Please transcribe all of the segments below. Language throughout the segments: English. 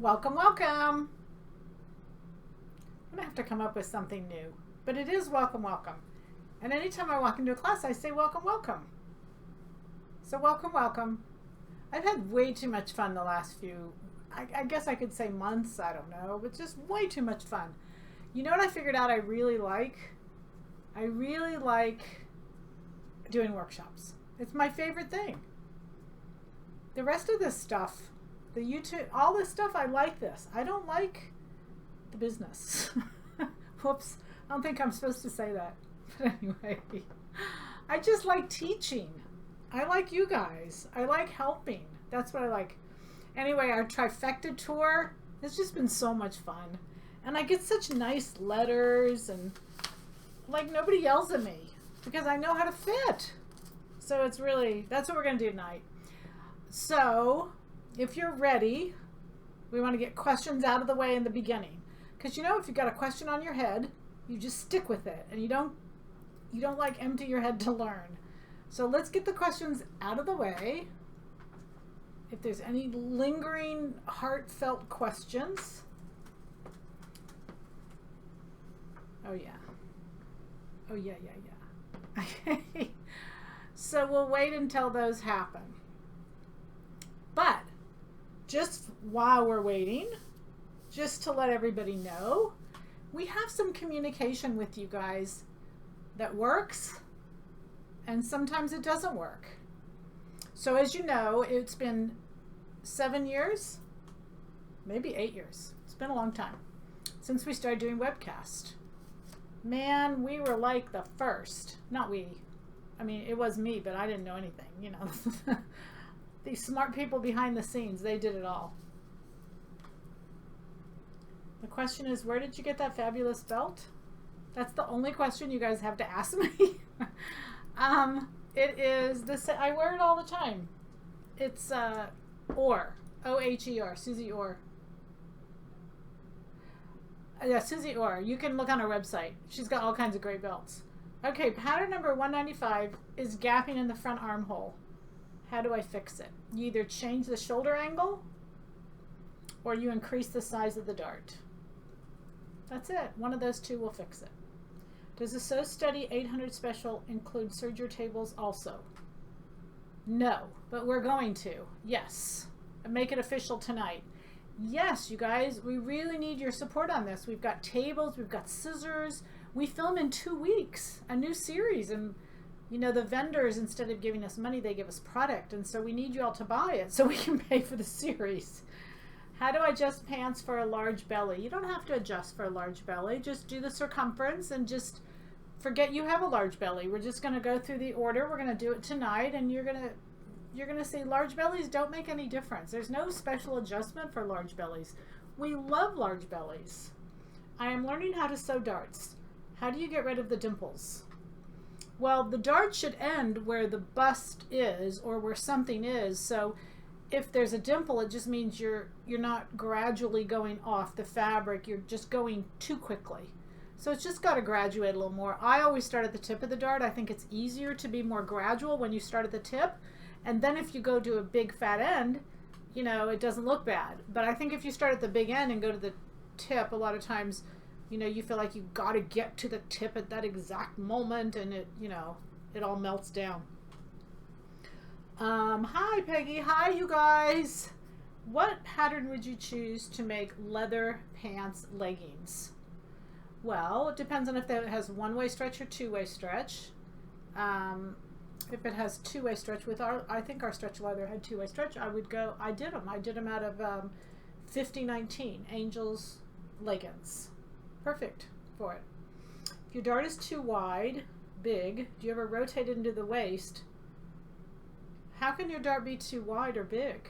Welcome, welcome. I'm going to have to come up with something new, but it is welcome, welcome. And anytime I walk into a class, I say welcome, welcome. So welcome, welcome. I've had way too much fun the last few, I guess I could say months, I don't know, but just way too much fun. You know what I figured out I really like? I really like doing workshops. It's my favorite thing. The rest of this stuff, the YouTube, all this stuff, I like this. I don't like the business. Whoops. I don't think I'm supposed to say that. But anyway, I just like teaching. I like you guys. I like helping. That's what I like. Anyway, our trifecta tour has just been so much fun. And I get such nice letters and like nobody yells at me because I know how to fit. So it's really, that's what we're going to do tonight. So if you're ready, we want to get questions out of the way in the beginning. Because you know, if you've got a question on your head, you just stick with it and you don't like empty your head to learn. So let's get the questions out of the way. If there's any lingering, heartfelt questions. Oh yeah. Oh yeah, yeah, yeah. Okay. So we'll wait until those happen. But just while we're waiting, just to let everybody know, we have some communication with you guys that works, and sometimes it doesn't work. So as you know, it's been 7 years, maybe 8 years. It's been a long time since we started doing webcast. Man, we were like the first. Not we. I mean, it was me, but I didn't know anything, you know. These smart people behind the scenes, they did it all. The question is, where did you get that fabulous belt? That's the only question you guys have to ask me. It is this. I wear it all the time. It's Orr, O-H-E-R, Susie Orr. Yeah, Susie Orr. You can look on her website. She's got all kinds of great belts. Okay, pattern number 195 is gapping in the front armhole. How do I fix it? You either change the shoulder angle or you increase the size of the dart. That's it. One of those two will fix it. Does the Sew Study 800 special include serger tables also? No, but we're going to. Yes. Make it official tonight. Yes, you guys, we really need your support on this. We've got tables, we've got scissors. We film in 2 weeks, a new series, and you know, the vendors, instead of giving us money, they give us product, and so we need you all to buy it so we can pay for the series. How do I adjust pants for a large belly? You don't have to adjust for a large belly. Just do the circumference and just forget you have a large belly. We're just going to go through the order. We're going to do it tonight, and you're going to see large bellies don't make any difference. There's no special adjustment for large bellies. We love large bellies. I am learning how to sew darts. How do you get rid of the dimples? Well, the dart should end where the bust is or where something is. So if there's a dimple, it just means you're not gradually going off the fabric. You're just going too quickly. So it's just got to graduate a little more. I always start at the tip of the dart. I think it's easier to be more gradual when you start at the tip. And then if you go to a big fat end, you know, it doesn't look bad. But I think if you start at the big end and go to the tip, a lot of times, you know, you feel like you got to get to the tip at that exact moment, and it, you know, it all melts down. Hi, Peggy. Hi, you guys. What pattern would you choose to make leather pants leggings? Well, it depends on if it has one-way stretch or two-way stretch. If it has two-way stretch with I think our stretch leather had two-way stretch, I did them out of 5019 Angels leggings. Perfect for it. If your dart is too wide, big, do you ever rotate it into the waist? How can your dart be too wide or big?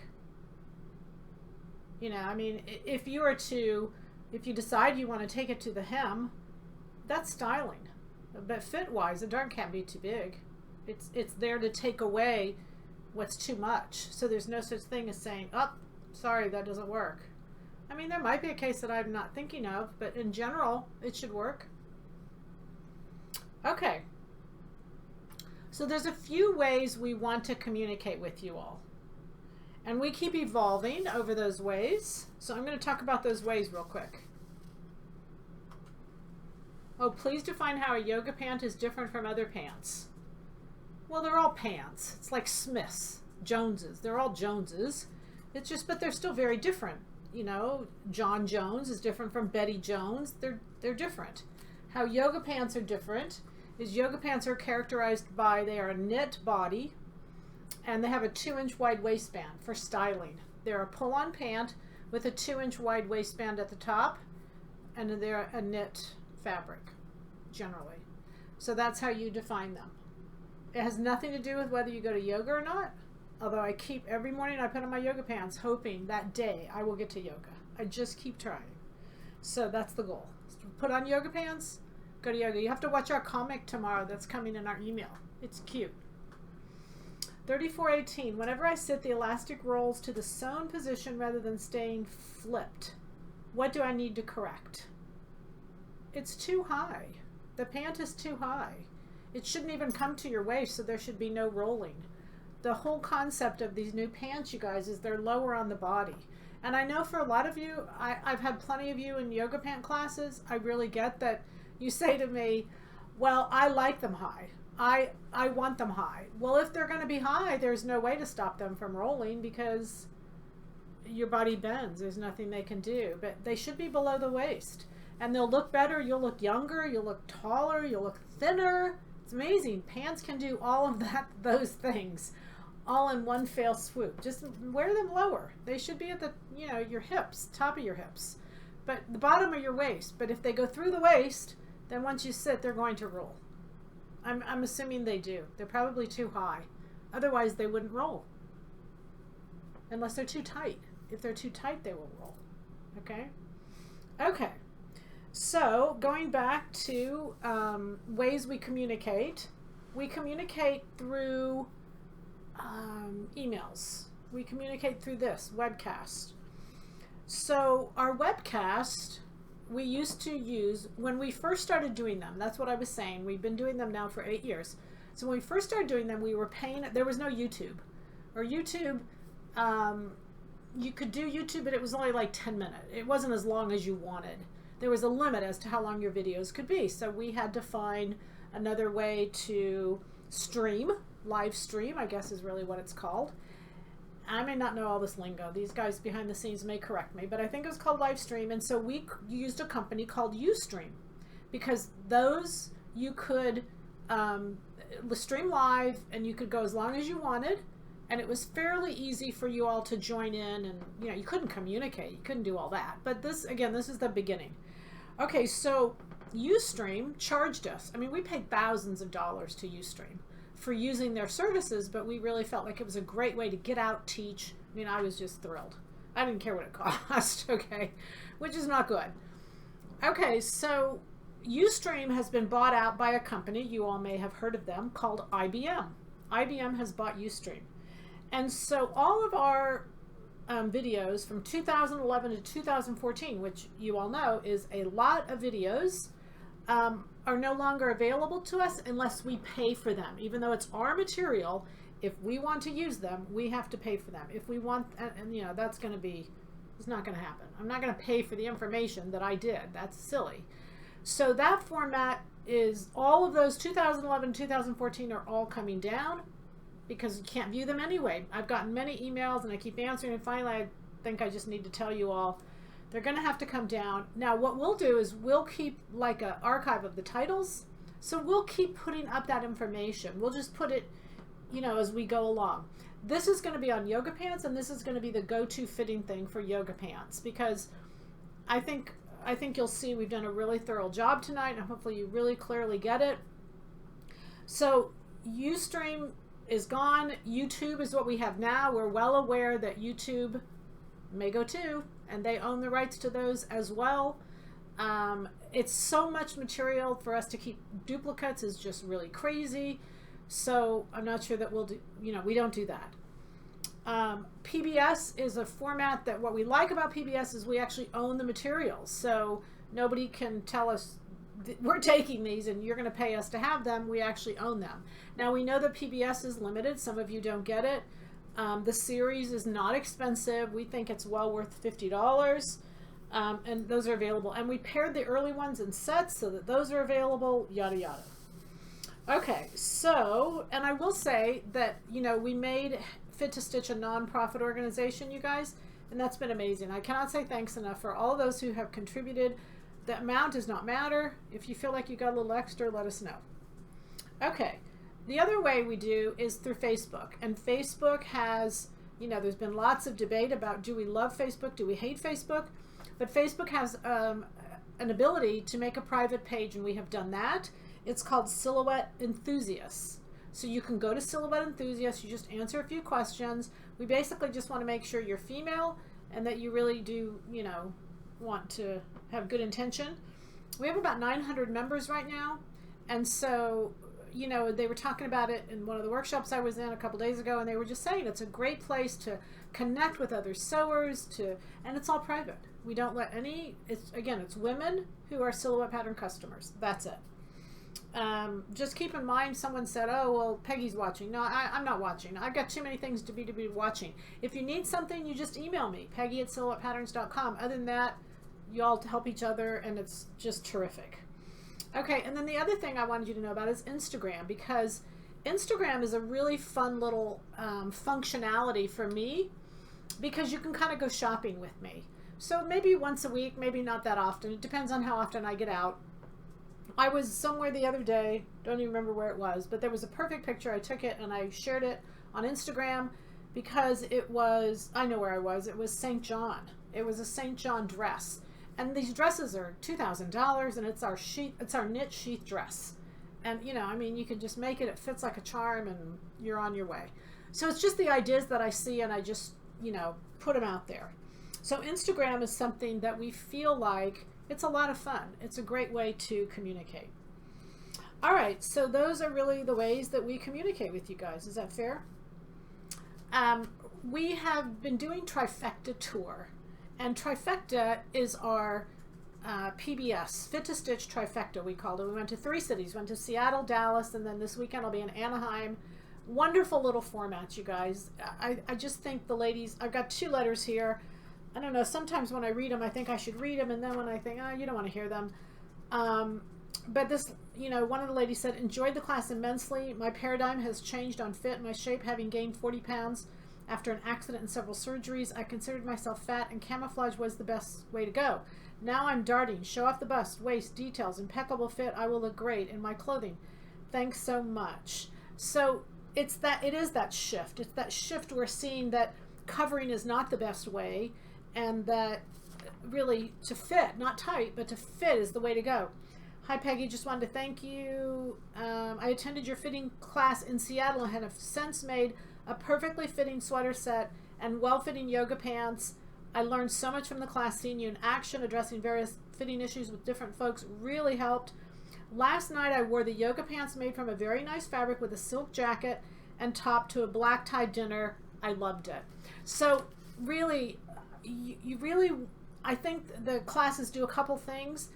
You know, I mean, if you decide you want to take it to the hem, that's styling. But fit-wise, the dart can't be too big. It's there to take away what's too much. So there's no such thing as saying, oh, sorry, that doesn't work. I mean, there might be a case that I'm not thinking of, but in general, it should work. Okay. So there's a few ways we want to communicate with you all. And we keep evolving over those ways. So I'm going to talk about those ways real quick. Oh, please define how a yoga pant is different from other pants. Well, they're all pants. It's like Smiths, Joneses. They're all Joneses. It's just, but they're still very different. You know, John Jones is different from Betty Jones. They're different. How yoga pants are different is yoga pants are characterized by they are a knit body and they have a 2-inch wide waistband for styling. They're a pull-on pant with a 2-inch wide waistband at the top, and they're a knit fabric, generally. So that's how you define them. It has nothing to do with whether you go to yoga or not, although I keep, every morning I put on my yoga pants hoping that day I will get to yoga. I just keep trying. So that's the goal. Put on yoga pants, go to yoga. You have to watch our comic tomorrow that's coming in our email. It's cute. 3418. Whenever I sit, the elastic rolls to the sewn position rather than staying flipped. What do I need to correct? It's too high. The pant is too high. It shouldn't even come to your waist, so there should be no rolling. The whole concept of these new pants, you guys, is they're lower on the body. And I know for a lot of you, I've had plenty of you in yoga pant classes. I really get that you say to me, well, I like them high. I want them high. Well, if they're going to be high, there's no way to stop them from rolling because your body bends. There's nothing they can do. But they should be below the waist. And they'll look better. You'll look younger. You'll look taller. You'll look thinner. It's amazing. Pants can do all of those things, all in one fell swoop. Just wear them lower. They should be at the, your hips, top of your hips, but the bottom of your waist. But if they go through the waist, then once you sit, they're going to roll. I'm assuming they do. They're probably too high. Otherwise, they wouldn't roll. Unless they're too tight. If they're too tight, they will roll. Okay? Okay. So, going back to ways we communicate through emails. We communicate through this, webcast. So, our webcast, we used to use, when we first started doing them, that's what I was saying, we've been doing them now for 8 years. So when we first started doing them, we were paying, there was no YouTube. Or YouTube, you could do YouTube, but it was only like 10 minutes. It wasn't as long as you wanted. There was a limit as to how long your videos could be. So we had to find another way to stream, live stream, I guess is really what it's called. I may not know all this lingo. These guys behind the scenes may correct me, but I think it was called live stream. And so we used a company called Ustream because those you could stream live and you could go as long as you wanted. And it was fairly easy for you all to join in, and you couldn't communicate. You couldn't do all that. But this, again, this is the beginning. Okay, so Ustream charged us. I mean, we paid thousands of dollars to Ustream for using their services, but we really felt like it was a great way to get out, teach. I mean, I was just thrilled. I didn't care what it cost, okay, which is not good. Okay, so Ustream has been bought out by a company, you all may have heard of them, called IBM. IBM has bought Ustream. And so all of our videos from 2011 to 2014, which you all know is a lot of videos, are no longer available to us unless we pay for them. Even though it's our material, if we want to use them, we have to pay for them. If we want, and that's going to be, it's not going to happen. I'm not going to pay for the information that I did. That's silly. So that format is, all of those 2011, 2014 are all coming down because you can't view them anyway. I've gotten many emails and I keep answering, and finally I think I just need to tell you all they're going to have to come down. Now what we'll do is we'll keep like an archive of the titles. So we'll keep putting up that information. We'll just put it, as we go along. This is going to be on yoga pants, and this is going to be the go-to fitting thing for yoga pants, because I think you'll see we've done a really thorough job tonight, and hopefully you really clearly get it. So Ustream is gone. YouTube is what we have now. We're well aware that YouTube may go too, and they own the rights to those as well. It's so much material for us to keep duplicates is just really crazy. So I'm not sure that we'll do, we don't do that. PBS is a format that what we like about PBS is we actually own the materials. So nobody can tell us we're taking these and you're going to pay us to have them. We actually own them. Now we know that PBS is limited. Some of you don't get it. The series is not expensive. We think it's well worth $50. And those are available. And we paired the early ones in sets so that those are available, yada, yada. Okay, so, and I will say that, you know, we made Fit to Stitch a non-profit organization, you guys, and that's been amazing. I cannot say thanks enough for all those who have contributed. The amount does not matter. If you feel like you got a little extra, let us know. Okay, the other way we do is through Facebook. And Facebook has, you know, there's been lots of debate about, do we love Facebook, do we hate Facebook? But Facebook has an ability to make a private page, and we have done that. It's called Silhouette Enthusiasts. So you can go to Silhouette Enthusiasts, you just answer a few questions. We basically just want to make sure you're female and that you really do, you know, want to have good intention. We have about 900 members right now. And so, you know, they were talking about it in one of the workshops I was in a couple days ago, and they were just saying it's a great place to connect with other sewers, and it's all private. We don't let any, it's women who are Silhouette Pattern customers. That's it. Just keep in mind, someone said, oh, well, Peggy's watching. No, I'm not watching. I've got too many things to be watching. If you need something, you just email me, Peggy@silhouettepatterns.com. Other than that, you all help each other, and it's just terrific. Okay, and then the other thing I wanted you to know about is Instagram, because Instagram is a really fun little functionality for me, because you can kind of go shopping with me. So maybe once a week, maybe not that often. It depends on how often I get out. I was somewhere the other day, don't even remember where it was, but there was a perfect picture. I took it and I shared it on Instagram because it was, I know where I was, it was St. John. It was a St. John dress. And these dresses are $2,000, and it's our knit sheath dress. And, you know, I mean, you can just make it, it fits like a charm, and you're on your way. So it's just the ideas that I see, and I just, you know, put them out there. So Instagram is something that we feel like it's a lot of fun. It's a great way to communicate. All right, so those are really the ways that we communicate with you guys. Is that fair? We have been doing Trifecta Tour, and Trifecta is our PBS, Fit to Stitch Trifecta, we called it. We went to 3 cities, went to Seattle, Dallas, and then this weekend I'll be in Anaheim. Wonderful little formats, you guys. I just think the ladies, I've got 2 letters here. I don't know, sometimes when I read them, I think I should read them, and then when I think, oh, you don't want to hear them. But this, you know, one of the ladies said, enjoyed the class immensely. My paradigm has changed on fit, my shape, having gained 40 pounds after an accident and several surgeries. I considered myself fat, and camouflage was the best way to go. Now I'm darting, show off the bust, waist, details, impeccable fit. I will look great in my clothing. Thanks so much. So it is that shift. It's that shift we're seeing, that covering is not the best way, and that really to fit, not tight, but to fit is the way to go. Hi Peggy, just wanted to thank you. I attended your fitting class in Seattle and have since made a perfectly fitting sweater set and well-fitting yoga pants. I learned so much from the class. Seeing you in action, addressing various fitting issues with different folks really helped. Last night I wore the yoga pants made from a very nice fabric with a silk jacket and top to a black tie dinner. I loved it. So really, I think the classes do a couple things.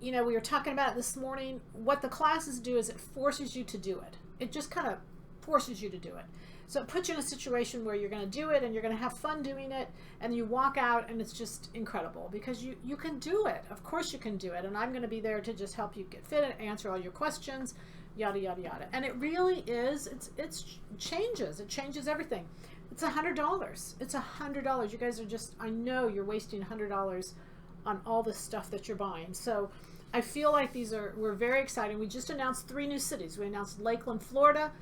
You know, we were talking about it this morning. What the classes do is it forces you to do it. It just kind of forces you to do it. So it puts you in a situation where you're going to do it, and you're going to have fun doing it, and you walk out and it's just incredible because you can do it. Of course you can do it, and I'm going to be there to just help you get fit and answer all your questions, yada, yada, yada. And it really is, it changes everything. It's $100. It's $100. You guys are just, I know you're wasting $100 on all the stuff that you're buying. So I feel like we're very exciting. We just announced 3 new cities. We announced Lakeland, Florida.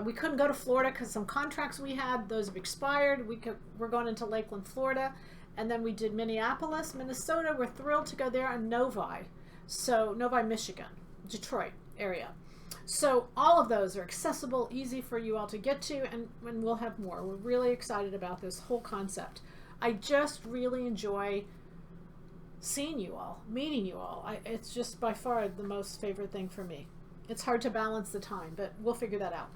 We couldn't go to Florida because some contracts we had, those have expired. We're going into Lakeland, Florida. And then we did Minneapolis, Minnesota. We're thrilled to go there, and Novi. So Novi, Michigan, Detroit area. So all of those are accessible, easy for you all to get to, and we'll have more. We're really excited about this whole concept. I just really enjoy seeing you all, meeting you all. It's just by far the most favorite thing for me. It's hard to balance the time, but we'll figure that out.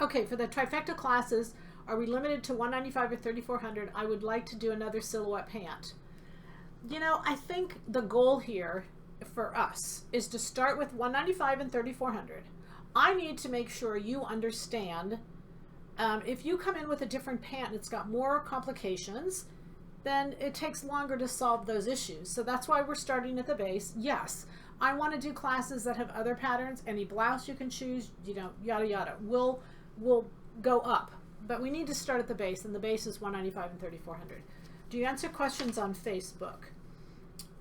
Okay, for the Trifecta classes, are we limited to $195 or $3,400? I would like to do another silhouette pant. You know, I think the goal here for us is to start with $195 and $3,400. I need to make sure you understand If you come in with a different pant and it's got more complications, then it takes longer to solve those issues. So that's why we're starting at the base. Yes, I want to do classes that have other patterns. Any blouse you can choose, you know, yada yada. We'll go up, but we need to start at the base, and the base is $195 and $3,400. Do you answer questions on Facebook?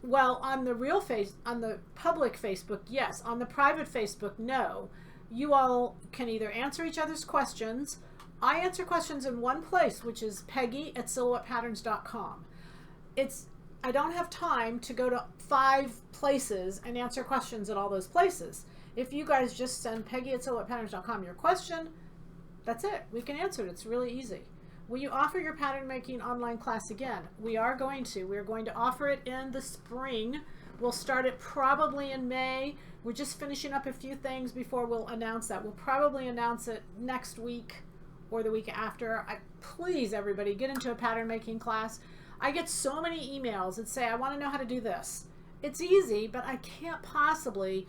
Well, on the public Facebook, yes. On the private Facebook, no. You all can either answer each other's questions. I answer questions in one place, which is peggy@silhouettepatterns.com. I don't have time to go to 5 places and answer questions at all those places. If you guys just send peggy@silhouettepatterns.com your question, that's it. We can answer it. It's really easy. Will you offer your pattern making online class again? We are going to. We're going to offer it in the spring. We'll start it probably in May. We're just finishing up a few things before we'll announce that. We'll probably announce it next week or the week after. Please, everybody, get into a pattern making class. I get so many emails that say, I want to know how to do this. It's easy, but I can't possibly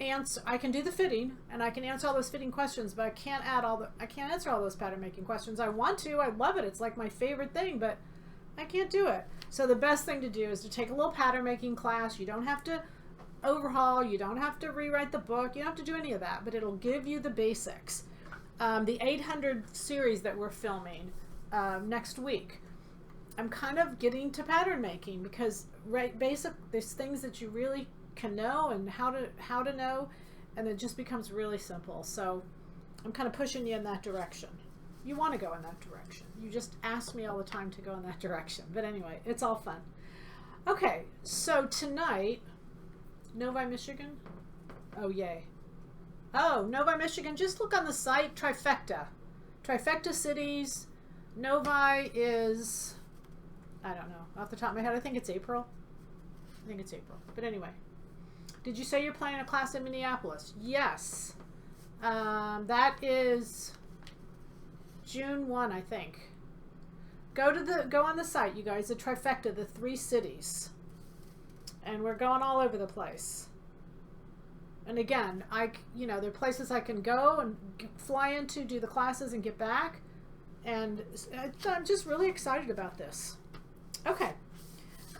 answer. I can do the fitting and I can answer all those fitting questions, but I can't answer all those pattern making questions. I want to. I love it. It's like my favorite thing, but I can't do it. So the best thing to do is to take a little pattern making class. You don't have to overhaul. You don't have to rewrite the book. You don't have to do any of that, but it'll give you the basics. The 800 series that we're filming next week, I'm kind of getting to pattern making because there's things that you really can know and how to know, and it just becomes really simple. So I'm kind of pushing you in that direction. You want to go in that direction. You just ask me all the time to go in that direction. But anyway, it's all fun. Okay, so tonight, Novi, Michigan. Oh, yay. Oh, Novi, Michigan. Just look on the site, Trifecta. Trifecta cities. Novi is, I don't know, off the top of my head, I think it's April. But anyway. Did you say you're planning a class in Minneapolis? Yes. That is June 1, I think. Go on the site, you guys, the Trifecta, the 3 cities. And we're going all over the place. And again, there are places I can go and fly into, do the classes and get back. And I'm just really excited about this. Okay.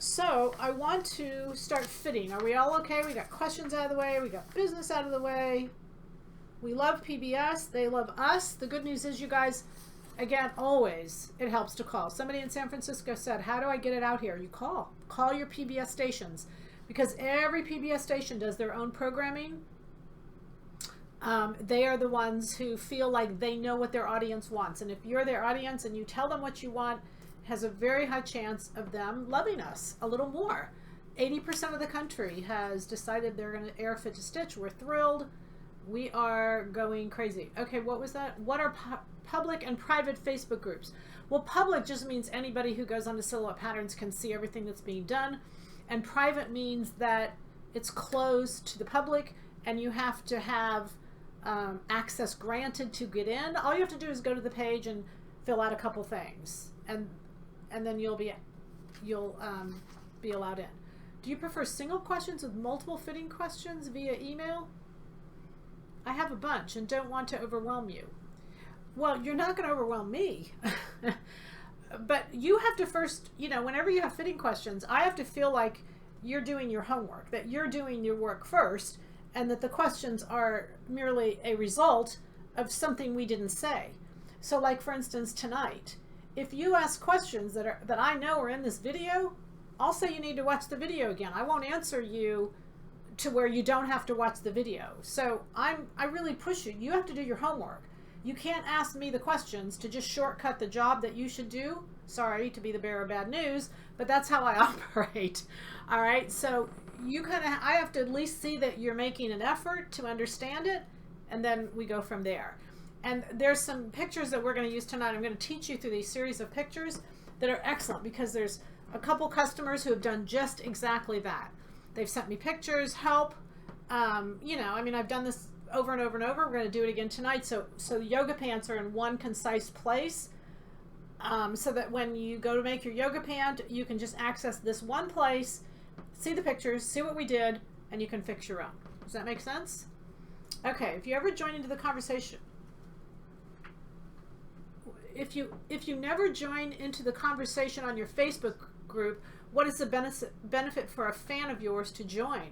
So I want to start fitting. Are we all okay? We got questions out of the way. We got business out of the way. We love PBS. They love us. The good news is, you guys, again, always it helps to call. Somebody in San Francisco said, how do I get it out here? You call. Call your PBS stations, because every PBS station does their own programming. They are the ones who feel like they know what their audience wants. And if you're their audience and you tell them what you want, has a very high chance of them loving us a little more. 80% of the country has decided they're going to air fit to stitch. We're thrilled. We are going crazy. Okay, what was that? What are public and private Facebook groups? Well, public just means anybody who goes onto Silhouette Patterns can see everything that's being done. And private means that it's closed to the public and you have to have access granted to get in. All you have to do is go to the page and fill out a couple things. And then you'll be allowed in. Do you prefer single questions with multiple fitting questions via email? I have a bunch and don't want to overwhelm you. Well, you're not going to overwhelm me. But you have to first, whenever you have fitting questions, I have to feel like you're doing your homework, that you're doing your work first, and that the questions are merely a result of something we didn't say. So like, for instance, tonight, if you ask questions that I know are in this video, I'll say you need to watch the video again. I won't answer you to where you don't have to watch the video. So I really push you. You have to do your homework. You can't ask me the questions to just shortcut the job that you should do. Sorry to be the bearer of bad news, but that's how I operate. All right, so I have to at least see that you're making an effort to understand it, and then we go from there. And there's some pictures that we're going to use tonight. I'm going to teach you through these series of pictures that are excellent, because there's a couple customers who have done just exactly that. They've sent me pictures, help. I've done this over and over and over. We're going to do it again tonight. So yoga pants are in one concise place, so that when you go to make your yoga pant, you can just access this one place, see the pictures, see what we did, and you can fix your own. Does that make sense? Okay, if you ever join into the conversation, if you never join into the conversation on your Facebook group, what is the benefit for a fan of yours to join?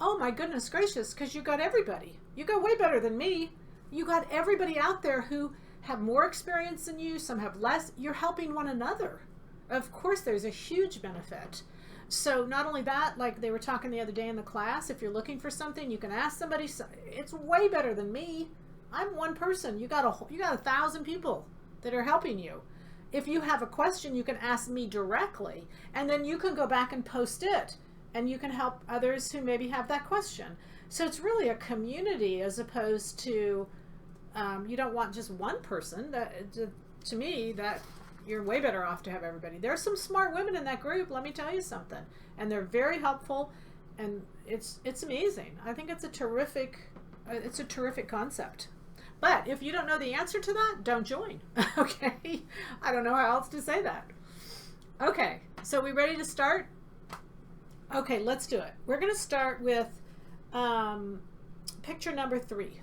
Oh my goodness gracious, because you got everybody. You got way better than me. You got everybody out there who have more experience than you, some have less. You're helping one another. Of course, there's a huge benefit. So not only that, like they were talking the other day in the class, if you're looking for something, you can ask somebody. It's way better than me. I'm one person. You got 1,000 people that are helping you. If you have a question, you can ask me directly, and then you can go back and post it, and you can help others who maybe have that question. So it's really a community as opposed to you don't want just one person. To me, that you're way better off to have everybody. There's some smart women in that group, let me tell you something, and they're very helpful, and it's amazing. I think it's a terrific concept. But if you don't know the answer to that, don't join. Okay? I don't know how else to say that. Okay, so we ready to start? Okay, let's do it. We're going to start with picture number 3.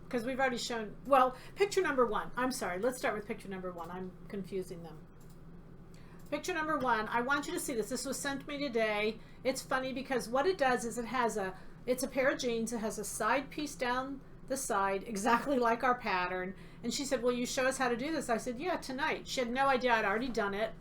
Because we've already shown, well, picture number 1. I'm sorry, let's start with picture number 1. I'm confusing them. Picture number 1, I want you to see this. This was sent to me today. It's funny because what it does is it's a pair of jeans. It has a side piece down the side, exactly like our pattern. And she said, will you show us how to do this? I said, yeah, tonight. She had no idea I'd already done it,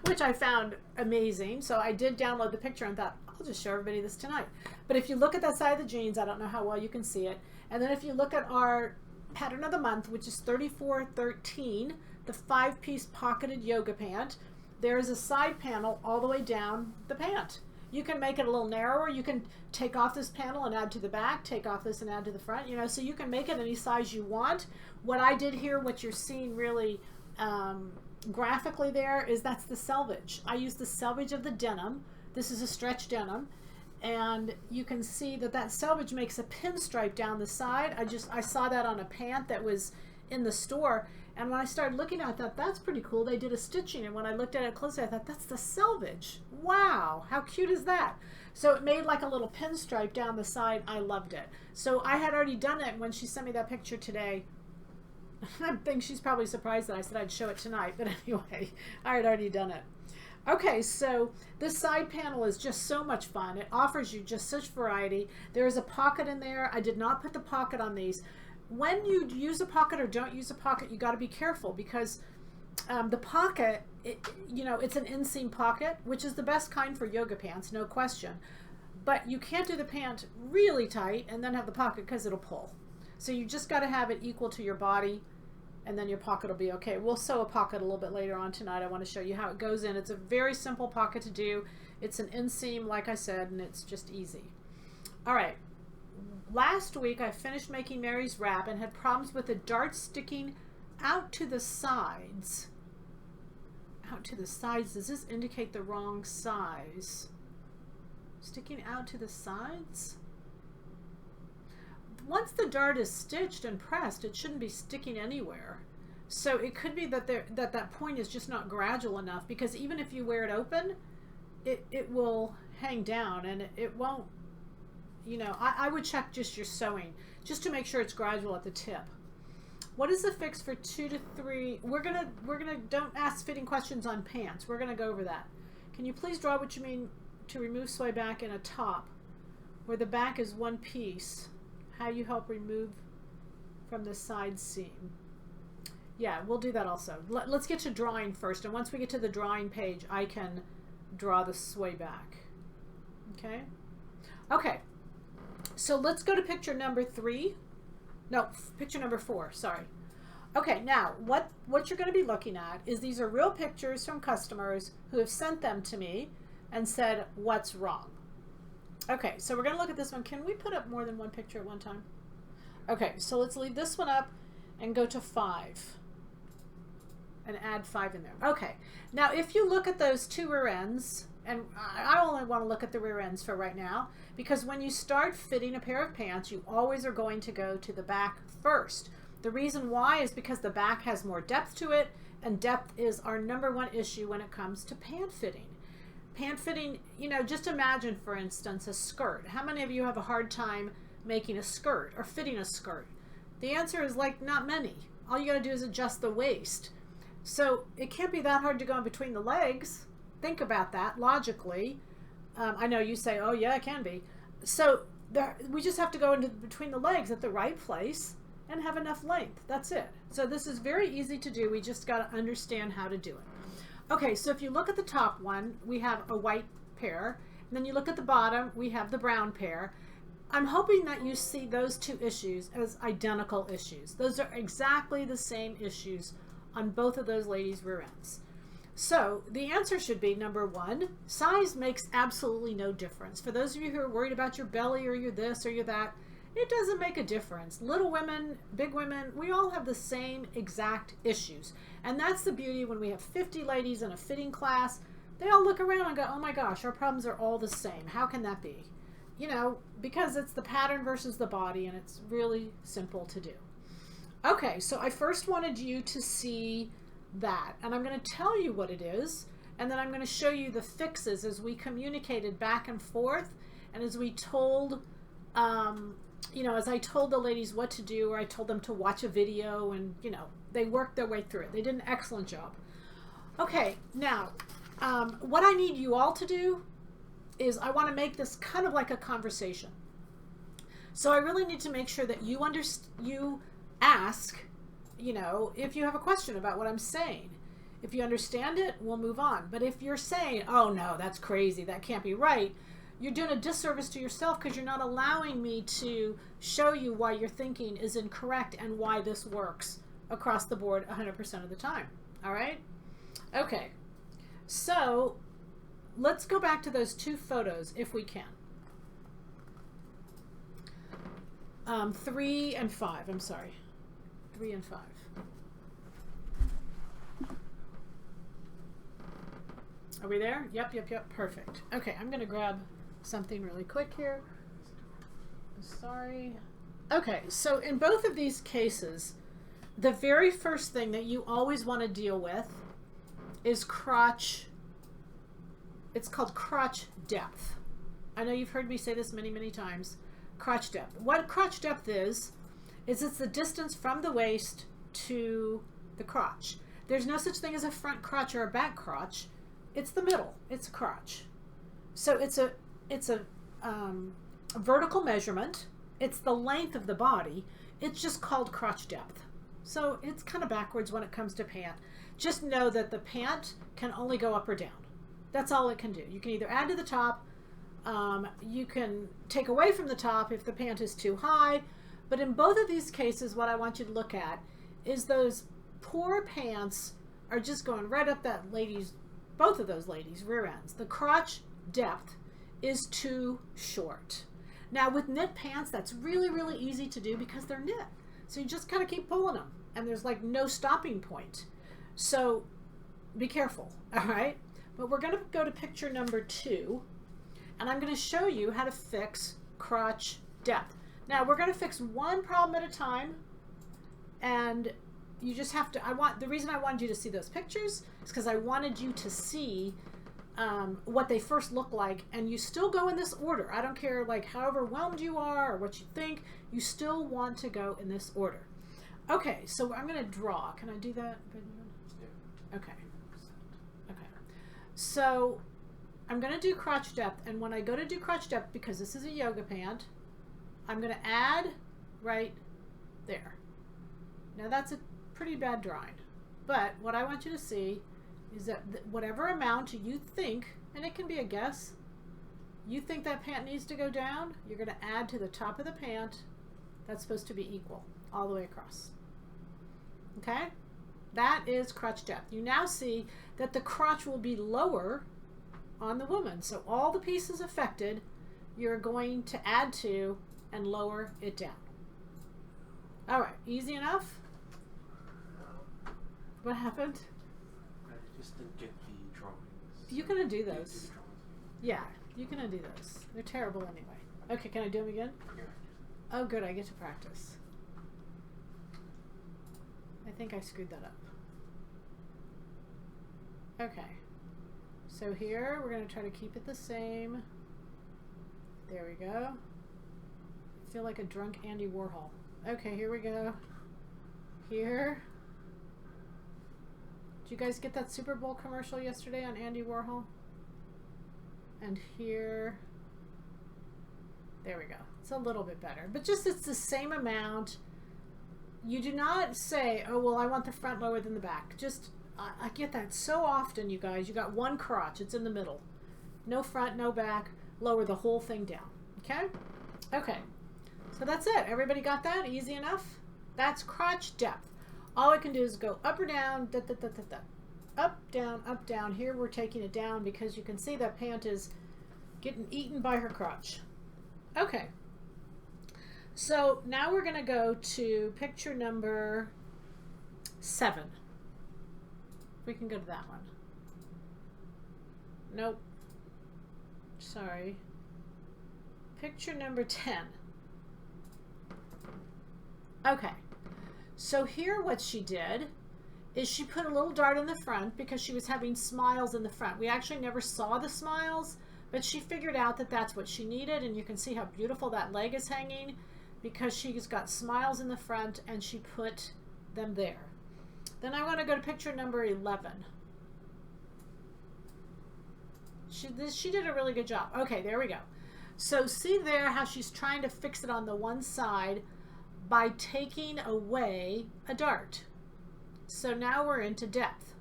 which I found amazing. So I did download the picture and thought, I'll just show everybody this tonight. But if you look at that side of the jeans, I don't know how well you can see it. And then if you look at our pattern of the month, which is 3413, the 5-piece pocketed yoga pant, there is a side panel all the way down the pant. You can make it a little narrower. You can take off this panel and add to the back, take off this and add to the front, so you can make it any size you want. What I did here, what you're seeing really graphically there, is that's the selvage. I used the selvage of the denim. This is a stretch denim. And you can see that selvage makes a pinstripe down the side. I saw that on a pant that was in the store. And when I started looking at it, I thought, that's pretty cool. They did a stitching. And when I looked at it closely, I thought, that's the selvage. Wow, how cute is that? So it made like a little pinstripe down the side. I loved it. So I had already done it when she sent me that picture today. I think she's probably surprised that I said I'd show it tonight. But anyway, I had already done it. Okay, so this side panel is just so much fun. It offers you just such variety. There is a pocket in there. I did not put the pocket on these. When you use a pocket or don't use a pocket, you got to be careful because the pocket, it's an inseam pocket, which is the best kind for yoga pants, no question. But you can't do the pant really tight and then have the pocket because it'll pull. So you just got to have it equal to your body, and then your pocket will be okay. We'll sew a pocket a little bit later on tonight. I want to show you how it goes in. It's a very simple pocket to do. It's an inseam, like I said, and it's just easy. All right. Last week, I finished making Mary's wrap and had problems with the dart sticking out to the sides. Out to the sides. Does this indicate the wrong size? Sticking out to the sides? Once the dart is stitched and pressed, it shouldn't be sticking anywhere. So it could be that that point is just not gradual enough, because even if you wear it open, it will hang down and it won't. I would check just your sewing just to make sure it's gradual at the tip. What is the fix for 2 to 3? We're gonna don't ask fitting questions on pants. We're gonna go over that. Can you please draw what you mean to remove sway back in a top where the back is one piece? How you help remove from the side seam? Yeah, we'll do that also. Let's get to drawing first, and once we get to the drawing page, I can draw the sway back. Okay. Okay. So let's go to picture number 3. No, picture number 4, sorry. Okay, now what you're going to be looking at is these are real pictures from customers who have sent them to me and said, what's wrong? Okay, so we're going to look at this one. Can we put up more than one picture at one time? Okay, so let's leave this one up and go to 5 and add 5 in there. Okay, now if you look at those 2 rear ends, and I only want to look at the rear ends for right now, because when you start fitting a pair of pants, you always are going to go to the back first. The reason why is because the back has more depth to it, and depth is our #1 issue when it comes to pant fitting. Pant fitting, just imagine, for instance, a skirt. How many of you have a hard time making a skirt or fitting a skirt? The answer is like not many. All you got to do is adjust the waist. So it can't be that hard to go in between the legs. Think about that logically. I know you say, oh yeah, it can be. So we just have to go into between the legs at the right place and have enough length. That's it. So this is very easy to do. We just got to understand how to do it. Okay, so if you look at the top one, we have a white pair. And then you look at the bottom, we have the brown pair. I'm hoping that you see those two issues as identical issues. Those are exactly the same issues on both of those ladies' rear ends. So the answer should be number one, size makes absolutely no difference. For those of you who are worried about your belly or your this or your that, it doesn't make a difference. Little women, big women, we all have the same exact issues. And that's the beauty when we have 50 ladies in a fitting class. They all look around and go, oh my gosh, our problems are all the same. How can that be? You know, because it's the pattern versus the body, and it's really simple to do. Okay, so I first wanted you to see that, and I'm going to tell you what it is, and then I'm going to show you the fixes as we communicated back and forth, and as we told, you know, as I told the ladies what to do, or I told them to watch a video, and, you know, they worked their way through it. They did an excellent job. Okay, now, what I need you all to do is I want to make this kind of like a conversation. So I really need to make sure that you ask, you know, if you have a question about what I'm saying. If you understand it, we'll move on. But if you're saying, oh no, that's crazy, that can't be right, you're doing a disservice to yourself because you're not allowing me to show you why your thinking is incorrect and why this works across the board 100% of the time. All right? Okay. So let's go back to those two photos if we can. 3 and 5, I'm sorry. 3 and 5. Are we there? Yep. Perfect. Okay, I'm going to grab something really quick here. Sorry. Okay, so in both of these cases, the very first thing that you always want to deal with is crotch. It's called crotch depth. I know you've heard me say this many, many times. Crotch depth. What crotch depth is it's the distance from the waist to the crotch. There's no such thing as a front crotch or a back crotch. It's the middle. It's a crotch. So it's a vertical measurement. It's the length of the body. It's just called crotch depth. So it's kind of backwards when it comes to pant. Just know that the pant can only go up or down. That's all it can do. You can either add to the top, you can take away from the top if the pant is too high, but in both of these cases, what I want you to look at is those poor pants are just going right up that lady's, both of those ladies' rear ends. The crotch depth is too short. Now with knit pants, that's really, really easy to do because they're knit. So you just kind of keep pulling them and there's like no stopping point. So be careful, all right? But we're going to go to picture number 2, and I'm going to show you how to fix crotch depth. Now, we're going to fix one problem at a time, and you just have to, the reason I wanted you to see those pictures is because I wanted you to see what they first look like, and you still go in this order. I don't care like how overwhelmed you are or what you think, you still want to go in this order. Okay, so I'm going to draw. Can I do that? Yeah. Okay. So I'm going to do crotch depth, and when I go to do crotch depth, because this is a yoga pant, I'm going to add right there. Now that's a pretty bad drawing, but what I want you to see is that whatever amount you think, and it can be a guess, you think that pant needs to go down, you're going to add to the top of the pant. That's supposed to be equal all the way across. Okay? That is crotch depth. You now see that the crotch will be lower on the woman. So all the pieces affected, you're going to add to and lower it down. All right, easy enough? What happened? I just didn't get the drawings. You're going to do those. Yeah, you're going to do those. They're terrible anyway. Okay, can I do them again? Yeah. Oh, good, I get to practice. I think I screwed that up. Okay, so here we're going to try to keep it the same. There we go. I feel like a drunk Andy Warhol. Okay, here we go. here. Did you guys get that Super Bowl commercial yesterday on Andy Warhol? And here. There we go. It's a little bit better. But just it's the same amount. You do not say, oh, well, I want the front lower than the back. Just, I get that so often, you guys. You got one crotch. It's in the middle. No front, no back. Lower the whole thing down. Okay? Okay. So that's it. Everybody got that? Easy enough? That's crotch depth. All I can do is go up or down, da, da, da, da, da. Up, down, up, down. Here we're taking it down because you can see that pant is getting eaten by her crotch. Okay. So now we're going to go to picture number 7. We can go to that one. Nope. Sorry. Picture number 10. Okay. So here what she did is she put a little dart in the front because she was having smiles in the front. We actually never saw the smiles, but she figured out that that's what she needed, and you can see how beautiful that leg is hanging because she's got smiles in the front and she put them there. Then I want to go to picture number 11. She did a really good job. Okay, there we go. So see there how she's trying to fix it on the one side by taking away a dart. So now we're into depth.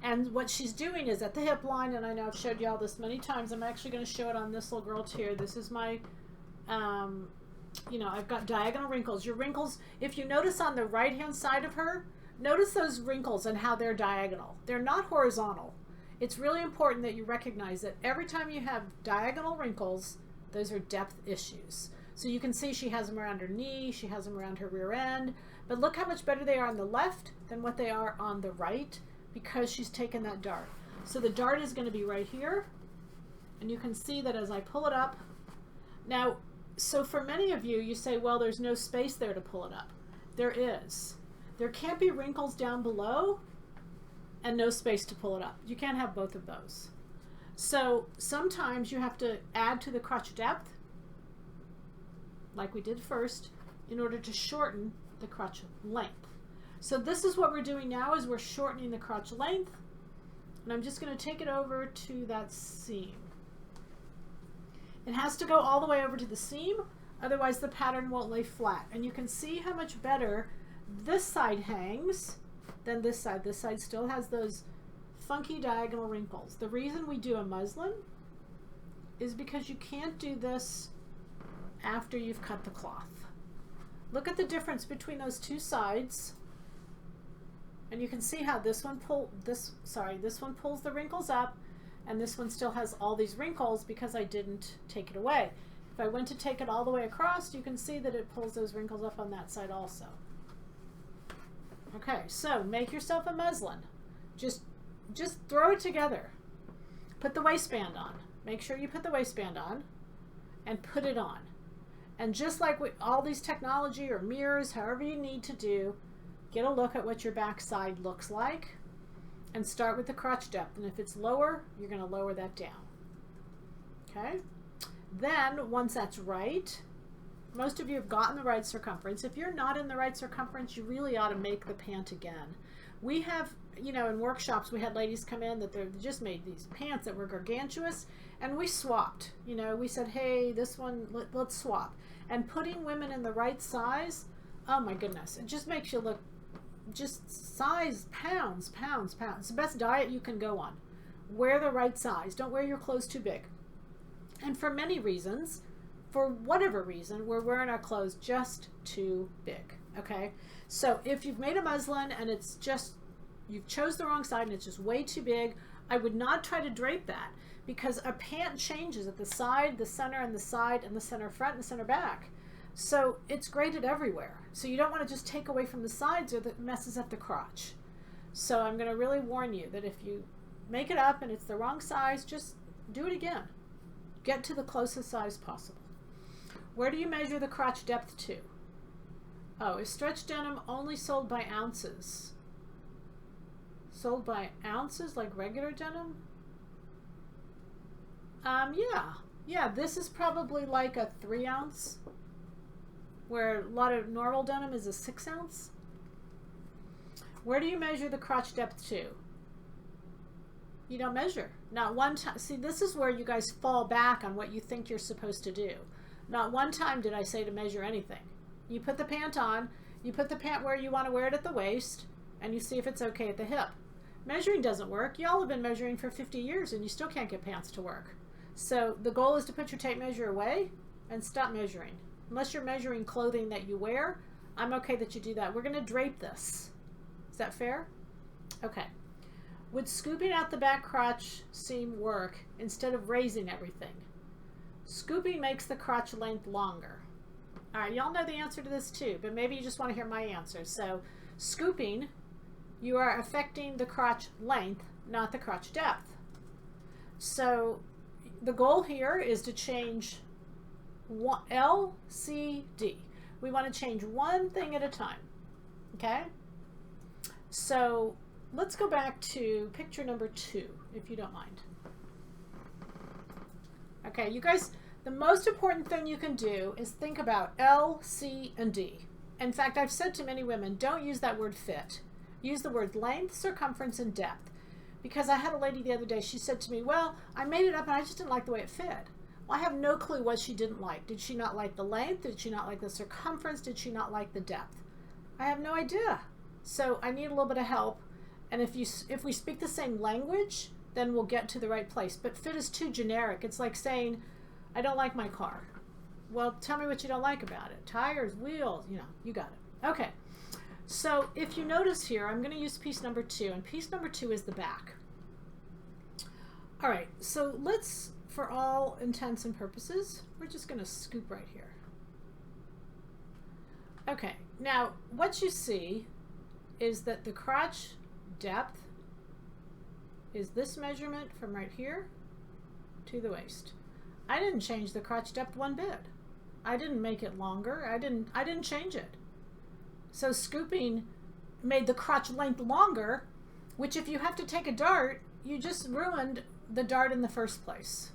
And what she's doing is at the hip line, and I know I've showed you all this many times, I'm actually going to show it on this little girl here. This is my, you know, I've got diagonal wrinkles. Your wrinkles, if you notice on the right-hand side of her, notice those wrinkles and how they're diagonal. They're not horizontal. It's really important that you recognize that every time you have diagonal wrinkles, those are depth issues. So you can see she has them around her knee, she has them around her rear end, but look how much better they are on the left than what they are on the right because she's taken that dart. So the dart is going to be right here, and you can see that as I pull it up. Now, so for many of you, you say, well, there's no space there to pull it up. There is. There can't be wrinkles down below and no space to pull it up. You can't have both of those. So sometimes you have to add to the crotch depth, like we did first, in order to shorten the crotch length. So this is what we're doing now, is we're shortening the crotch length. And I'm just going to take it over to that seam. It has to go all the way over to the seam, otherwise the pattern won't lay flat. And you can see how much better this side hangs than this side. This side still has those funky diagonal wrinkles. The reason we do a muslin is because you can't do this after you've cut the cloth. Look at the difference between those two sides, and you can see how this one pulls the wrinkles up, and this one still has all these wrinkles because I didn't take it away. If I went to take it all the way across, you can see that it pulls those wrinkles up on that side also. Okay, so make yourself a muslin. Just throw it together. Put the waistband on. Make sure you put the waistband on and put it on. And just like with all these technology or mirrors, however you need to do, get a look at what your back side looks like and start with the crotch depth. And if it's lower, you're going to lower that down. Okay? Then, once that's right, most of you have gotten the right circumference. If you're not in the right circumference, you really ought to make the pant again. We have, you know, in workshops, we had ladies come in that they just made these pants that were gargantuous, and we swapped. You know, we said, hey, this one, let's swap. And putting women in the right size, oh my goodness, it just makes you look just size pounds, pounds, pounds. It's the best diet you can go on. Wear the right size. Don't wear your clothes too big. And for many reasons, for whatever reason, we're wearing our clothes just too big. Okay? So if you've made a muslin and it's just, you've chose the wrong side and it's just way too big, I would not try to drape that, because a pant changes at the side, the center, and the side, and the center front, and the center back. So it's graded everywhere. So you don't want to just take away from the sides, or that messes up the crotch. So I'm going to really warn you that if you make it up and it's the wrong size, just do it again. Get to the closest size possible. Where do you measure the crotch depth to? Oh, is stretch denim only sold by ounces? Sold by ounces like regular denim? Yeah, this is probably like a 3 ounce, where a lot of normal denim is a 6 ounce. Where do you measure the crotch depth to? You don't measure. Not one time. See, this is where you guys fall back on what you think you're supposed to do. Not one time did I say to measure anything. You put the pant on, you put the pant where you want to wear it at the waist, and you see if it's okay at the hip. Measuring doesn't work. Y'all have been measuring for 50 years and you still can't get pants to work. So the goal is to put your tape measure away and stop measuring. Unless you're measuring clothing that you wear, I'm okay that you do that. We're going to drape this. Is that fair? Okay. Would scooping out the back crotch seam work instead of raising everything? Scooping makes the crotch length longer. All right, y'all know the answer to this too, but maybe you just want to hear my answer. So scooping, you are affecting the crotch length, not the crotch depth. So the goal here is to change L, C, D. We want to change one thing at a time, okay? So let's go back to picture number 2, if you don't mind. Okay, you guys, the most important thing you can do is think about L, C, and D. In fact, I've said to many women, don't use that word fit. Use the word length, circumference, and depth. Because I had a lady the other day, she said to me, well, I made it up and I just didn't like the way it fit. Well, I have no clue what she didn't like. Did she not like the length? Did she not like the circumference? Did she not like the depth? I have no idea. So I need a little bit of help. And if we speak the same language, then we'll get to the right place. But fit is too generic. It's like saying, I don't like my car. Well, tell me what you don't like about it. Tires, wheels, you got it. Okay. So if you notice here, I'm going to use piece number 2, and piece number 2 is the back. All right, so let's, for all intents and purposes, we're just going to scoop right here. Okay, now what you see is that the crotch depth is this measurement from right here to the waist. I didn't change the crotch depth one bit. I didn't make it longer. I didn't change it. So scooping made the crotch length longer, which if you have to take a dart, you just ruined the dart in the first place.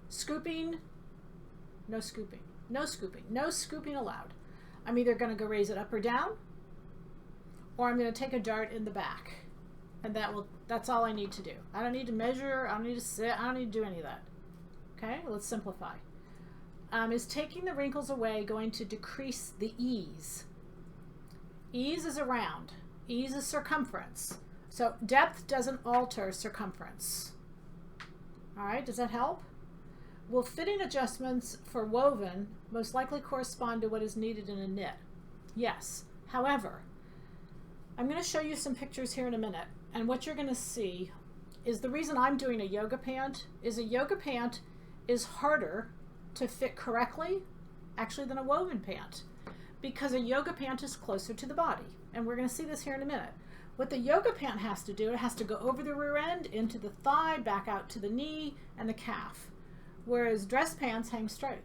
Scooping, no scooping, no scooping, no scooping allowed. I'm either going to go raise it up or down, or I'm going to take a dart in the back. And that's all I need to do. I don't need to measure, I don't need to sit, I don't need to do any of that. Okay, let's simplify. Is taking the wrinkles away going to decrease the ease? Ease is around. Ease is circumference. So depth doesn't alter circumference. All right, does that help? Will fitting adjustments for woven most likely correspond to what is needed in a knit? Yes. However, I'm going to show you some pictures here in a minute, and what you're going to see is the reason I'm doing a yoga pant is harder to fit correctly actually than a woven pant, because a yoga pant is closer to the body, and we're going to see this here in a minute. What the yoga pant has to do, it has to go over the rear end, into the thigh, back out to the knee and the calf, whereas dress pants hang straight.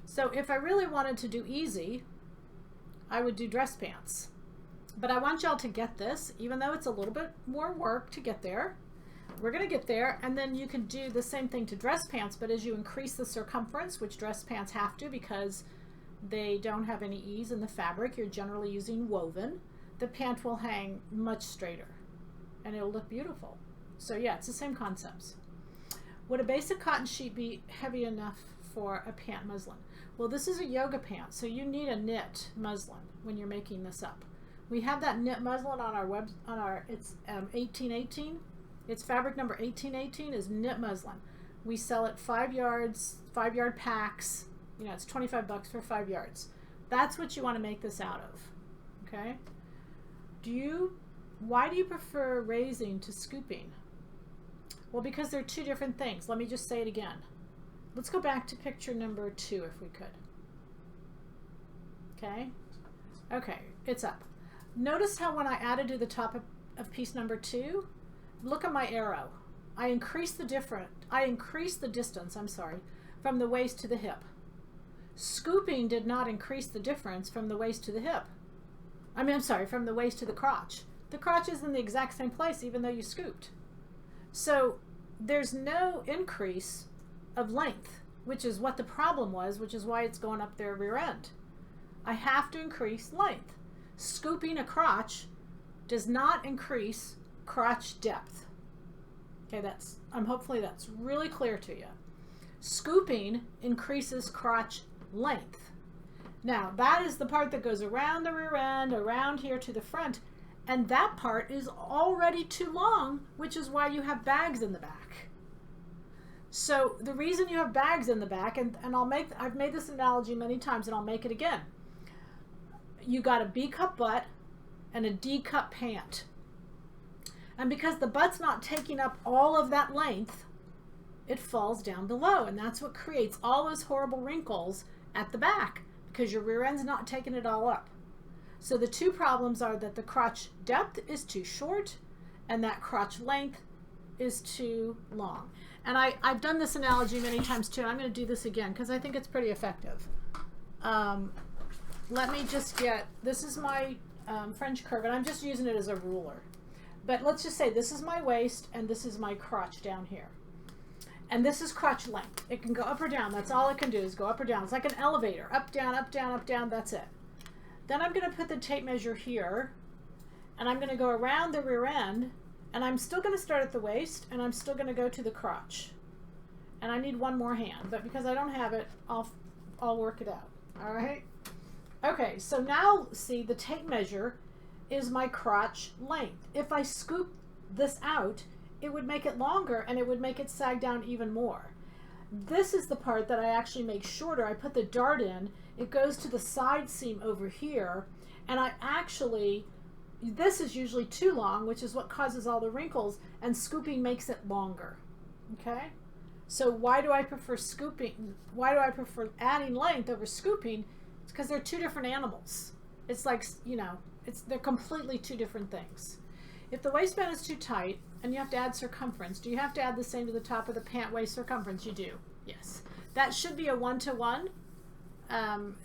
So if I really wanted to do easy, I would do dress pants. But I want y'all to get this, even though it's a little bit more work to get there. We're going to get there, and then you can do the same thing to dress pants, but as you increase the circumference, which dress pants have to because they don't have any ease in the fabric, you're generally using woven, the pant will hang much straighter, and it'll look beautiful. So yeah, it's the same concepts. Would a basic cotton sheet be heavy enough for a pant muslin? Well, this is a yoga pant, so you need a knit muslin when you're making this up. We have that knit muslin on our it's 1818. Its fabric number 1818 is knit muslin. We sell it 5 yards, 5-yard packs. It's $25 for 5 yards. That's what you want to make this out of. Okay? Why do you prefer raising to scooping? Well, because they're two different things. Let me just say it again. Let's go back to picture number 2 if we could. Okay? Okay, it's up. Notice how when I added to the top of piece number 2, look at my arrow. I increased the distance, from the waist to the hip. Scooping did not increase the difference from the waist to the hip. From the waist to the crotch. The crotch is in the exact same place even though you scooped. So there's no increase of length, which is what the problem was, which is why it's going up their rear end. I have to increase length. Scooping a crotch does not increase crotch depth. Okay, hopefully that's really clear to you. Scooping increases crotch length. Now, that is the part that goes around the rear end, around here to the front, and that part is already too long, which is why you have bags in the back. So the reason you have bags in the back, and I've made this analogy many times and I'll make it again. You got a B-cup butt and a D-cup pant. And because the butt's not taking up all of that length, it falls down below. And that's what creates all those horrible wrinkles at the back, because your rear end's not taking it all up. So the two problems are that the crotch depth is too short and that crotch length is too long. And I've done this analogy many times too. I'm going to do this again because I think it's pretty effective. Let me just get, this is my French curve, and I'm just using it as a ruler. But let's just say this is my waist and this is my crotch down here. And this is crotch length. It can go up or down. That's all it can do is go up or down. It's like an elevator. Up, down, up, down, up, down. That's it. Then I'm going to put the tape measure here, and I'm going to go around the rear end, and I'm still going to start at the waist, and I'm still going to go to the crotch. And I need one more hand, but because I don't have it, I'll work it out. All right? Okay, so now see the tape measure is my crotch length. If I scoop this out, it would make it longer and it would make it sag down even more. This is the part that I actually make shorter. I put the dart in, it goes to the side seam over here, and this is usually too long, which is what causes all the wrinkles, and scooping makes it longer. Okay? So why do I prefer scooping? Why do I prefer adding length over scooping? It's because they're two different animals. It's like, they're completely two different things. If the waistband is too tight and you have to add circumference, do you have to add the same to the top of the pant waist circumference? You do. Yes. That should be a 1-to-1.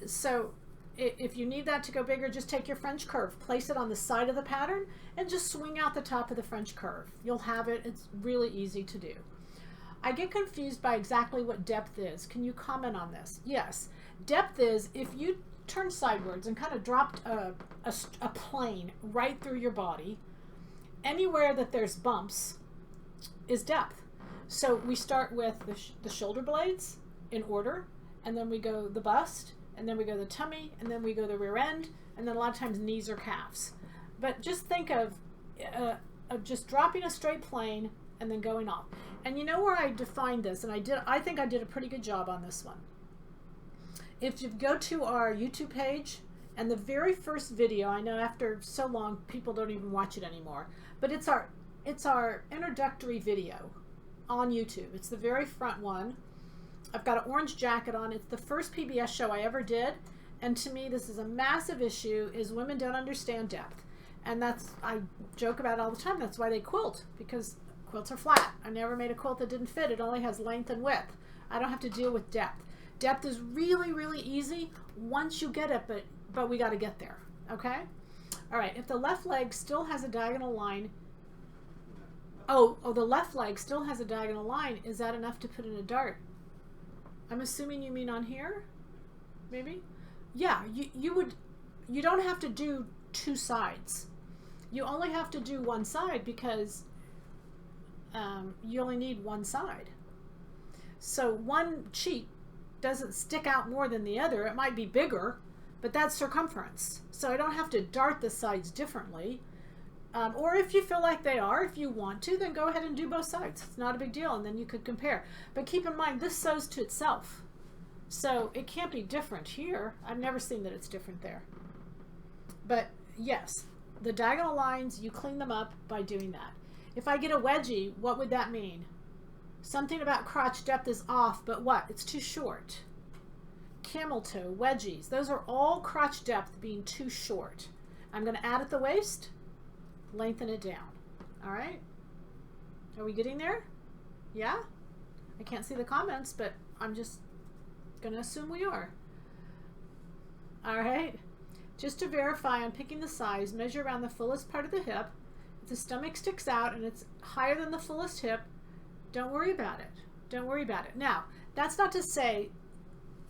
So if you need that to go bigger, just take your French curve, place it on the side of the pattern, and just swing out the top of the French curve. You'll have it. It's really easy to do. I get confused by exactly what depth is. Can you comment on this? Yes. Depth is if you turn sidewards and kind of dropped a plane right through your body, anywhere that there's bumps is depth. So we start with the shoulder blades in order, and then we go the bust, and then we go the tummy, and then we go the rear end, and then a lot of times knees or calves. But just think of just dropping a straight plane and then going off. And you know where I defined this, and I think I did a pretty good job on this one. If you go to our YouTube page, and the very first video, I know after so long people don't even watch it anymore, but it's our introductory video on YouTube. It's the very front one. I've got an orange jacket on. It's the first PBS show I ever did, and to me this is a massive issue, is women don't understand depth. And I joke about it all the time. That's why they quilt, because quilts are flat. I never made a quilt that didn't fit. It only has length and width. I don't have to deal with depth. Depth is really, really easy once you get it, but we got to get there, okay? All right, if the left leg still has a diagonal line, the left leg still has a diagonal line, is that enough to put in a dart? I'm assuming you mean on here, maybe? Yeah, you don't have to do two sides. You only have to do one side because you only need one side. So one cheek doesn't stick out more than the other. It might be bigger, but that's circumference. So I don't have to dart the sides differently. Or if you feel like they are, if you want to, then go ahead and do both sides. It's not a big deal, and then you could compare. But keep in mind, this sews to itself. So it can't be different here. I've never seen that it's different there. But yes, the diagonal lines, you clean them up by doing that. If I get a wedgie, what would that mean? Something about crotch depth is off, but what? It's too short. Camel toe, wedgies, those are all crotch depth being too short. I'm going to add at the waist, lengthen it down. All right? Are we getting there? Yeah? I can't see the comments, but I'm just going to assume we are. All right? Just to verify, I'm picking the size, measure around the fullest part of the hip. If the stomach sticks out and it's higher than the fullest hip, don't worry about it. Don't worry about it. Now, that's not to say,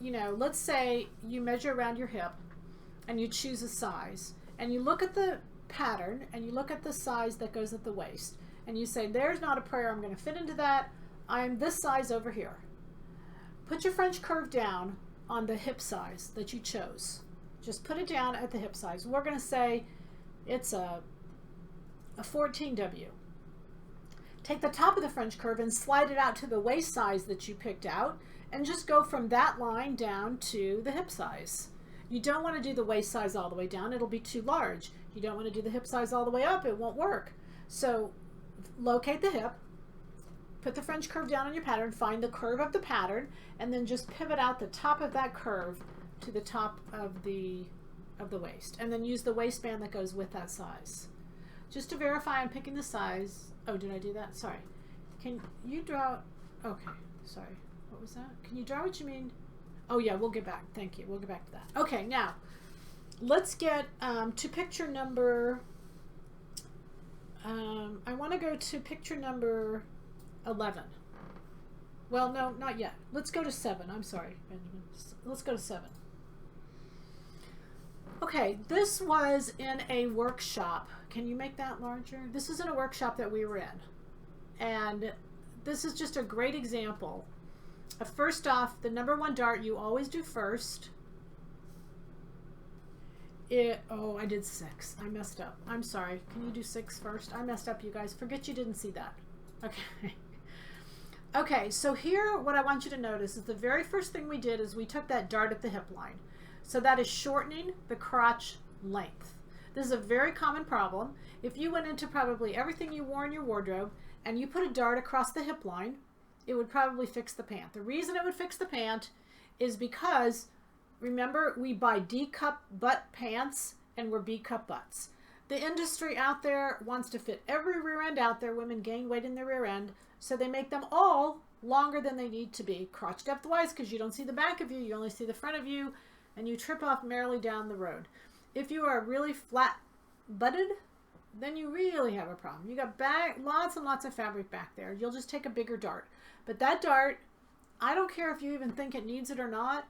let's say you measure around your hip and you choose a size and you look at the pattern and you look at the size that goes at the waist and you say, there's not a prayer I'm going to fit into that. I'm this size over here. Put your French curve down on the hip size that you chose. Just put it down at the hip size. We're going to say it's a 14W. Take the top of the French curve and slide it out to the waist size that you picked out and just go from that line down to the hip size. You don't want to do the waist size all the way down. It'll be too large. You don't want to do the hip size all the way up. It won't work. So locate the hip, put the French curve down on your pattern, find the curve of the pattern, and then just pivot out the top of that curve to the top of the waist. And then use the waistband that goes with that size. Just to verify I'm picking the size. Oh, did I do that? Sorry. Can you draw? Okay, sorry. What was that? Can you draw what you mean? Oh yeah, we'll get back. Thank you. We'll get back to that. Okay, now let's get to picture number. I want to go to picture number 11. Well, no, not yet. Let's go to 7. I'm sorry, Benjamin. Let's go to 7. Okay, this was in a workshop. Can you make that larger? This is in a workshop that we were in. And this is just a great example. First off, the number 1 dart you always do first. Oh, I did 6. I messed up. I'm sorry. Can you do 6 first? I messed up, you guys. Forget you didn't see that. Okay. Okay, so here what I want you to notice is the very first thing we did is we took that dart at the hip line. So that is shortening the crotch length. This is a very common problem. If you went into probably everything you wore in your wardrobe and you put a dart across the hip line, it would probably fix the pant. The reason it would fix the pant is because, remember, we buy D-cup butt pants and we're B-cup butts. The industry out there wants to fit every rear end out there. Women gain weight in their rear end, so they make them all longer than they need to be. Crotch depth wise, because you don't see the back of you, you only see the front of you, and you trip off merrily down the road. If you are really flat butted, then you really have a problem. You got lots and lots of fabric back there. You'll just take a bigger dart. But that dart, I don't care if you even think it needs it or not,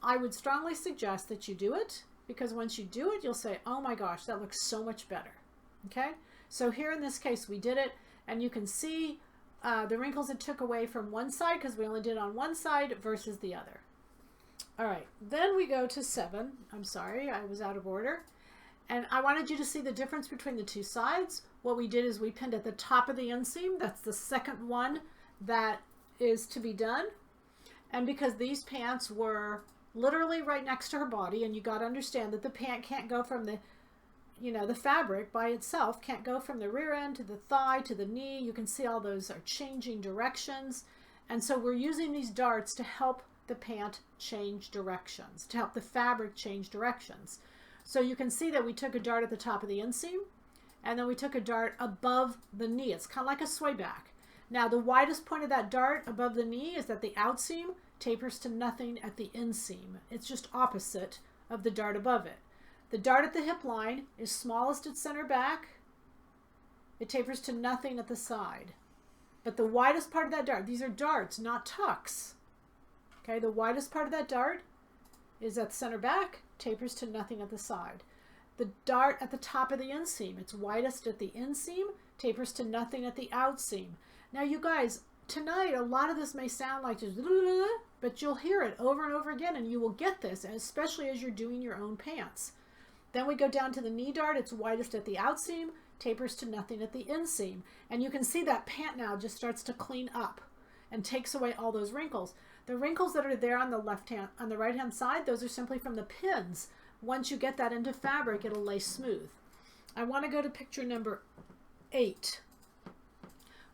I would strongly suggest that you do it, because once you do it, you'll say, oh my gosh, that looks so much better. Okay? So here in this case, we did it, and you can see the wrinkles it took away from one side, because we only did on one side versus the other. All right, then we go to 7. I'm sorry, I was out of order. And I wanted you to see the difference between the two sides. What we did is we pinned at the top of the inseam. That's the second one that is to be done. And because these pants were literally right next to her body, and you got to understand that the pant can't go from the, the fabric by itself can't go from the rear end to the thigh to the knee. You can see all those are changing directions. And so we're using these darts to help the pant change directions, to help the fabric change directions. So you can see that we took a dart at the top of the inseam, and then we took a dart above the knee. It's kind of like a sway back. Now the widest point of that dart above the knee is that the outseam tapers to nothing at the inseam. It's just opposite of the dart above it. The dart at the hip line is smallest at center back. It tapers to nothing at the side. But the widest part of that dart, these are darts, not tucks. Okay, the widest part of that dart is at the center back, tapers to nothing at the side. The dart at the top of the inseam, it's widest at the inseam, tapers to nothing at the outseam. Now you guys, tonight a lot of this may sound like just but you'll hear it over and over again, and you will get this, especially as you're doing your own pants. Then we go down to the knee dart, it's widest at the outseam, tapers to nothing at the inseam. And you can see that pant now just starts to clean up and takes away all those wrinkles. The wrinkles that are there on the right hand side, those are simply from the pins. Once you get that into fabric, it'll lay smooth. I want to go to picture number 8.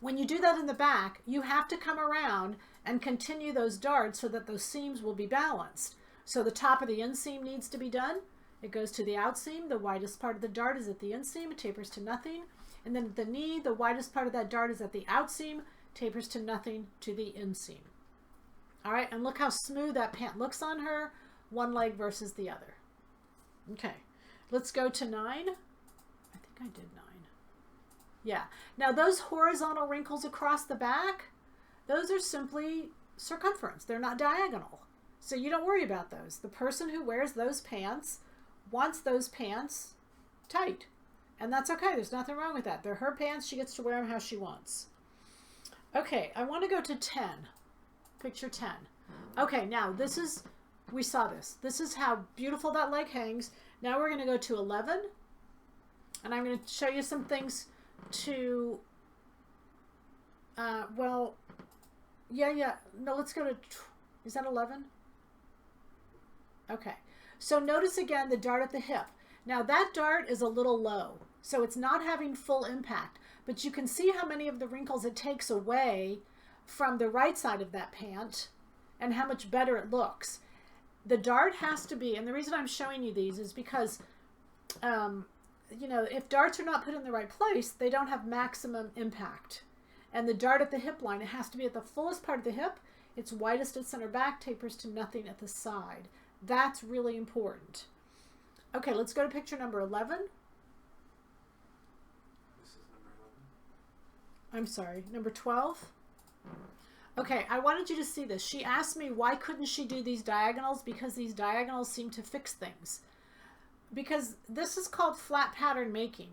When you do that in the back, you have to come around and continue those darts so that those seams will be balanced. So the top of the inseam needs to be done. It goes to the outseam. The widest part of the dart is at the inseam. It tapers to nothing. And then at the knee, the widest part of that dart is at the outseam. Tapers to nothing to the inseam. All right, and look how smooth that pant looks on her, one leg versus the other. Okay, let's go to 9. I think I did 9. Yeah, now those horizontal wrinkles across the back, those are simply circumference. They're not diagonal. So you don't worry about those. The person who wears those pants wants those pants tight. And that's okay. There's nothing wrong with that. They're her pants. She gets to wear them how she wants. Okay, I want to go to 10. Picture 10. Okay, now this is, we saw this. This is how beautiful that leg hangs. Now we're going to go to 11. And I'm going to show you some things to, well, yeah. No, let's go to, is that 11? Okay. So notice again the dart at the hip. Now that dart is a little low, so it's not having full impact, but you can see how many of the wrinkles it takes away from the right side of that pant and how much better it looks. The dart has to be, and the reason I'm showing you these is because, you know, if darts are not put in the right place, they don't have maximum impact. And the dart at the hip line, it has to be at the fullest part of the hip. It's widest at center back, tapers to nothing at the side. That's really important. Okay, let's go to picture number 11. This is number 11. I'm sorry, number 12. Okay, I wanted you to see this. She asked me why couldn't she do these diagonals, because these diagonals seem to fix things. Because this is called flat pattern making,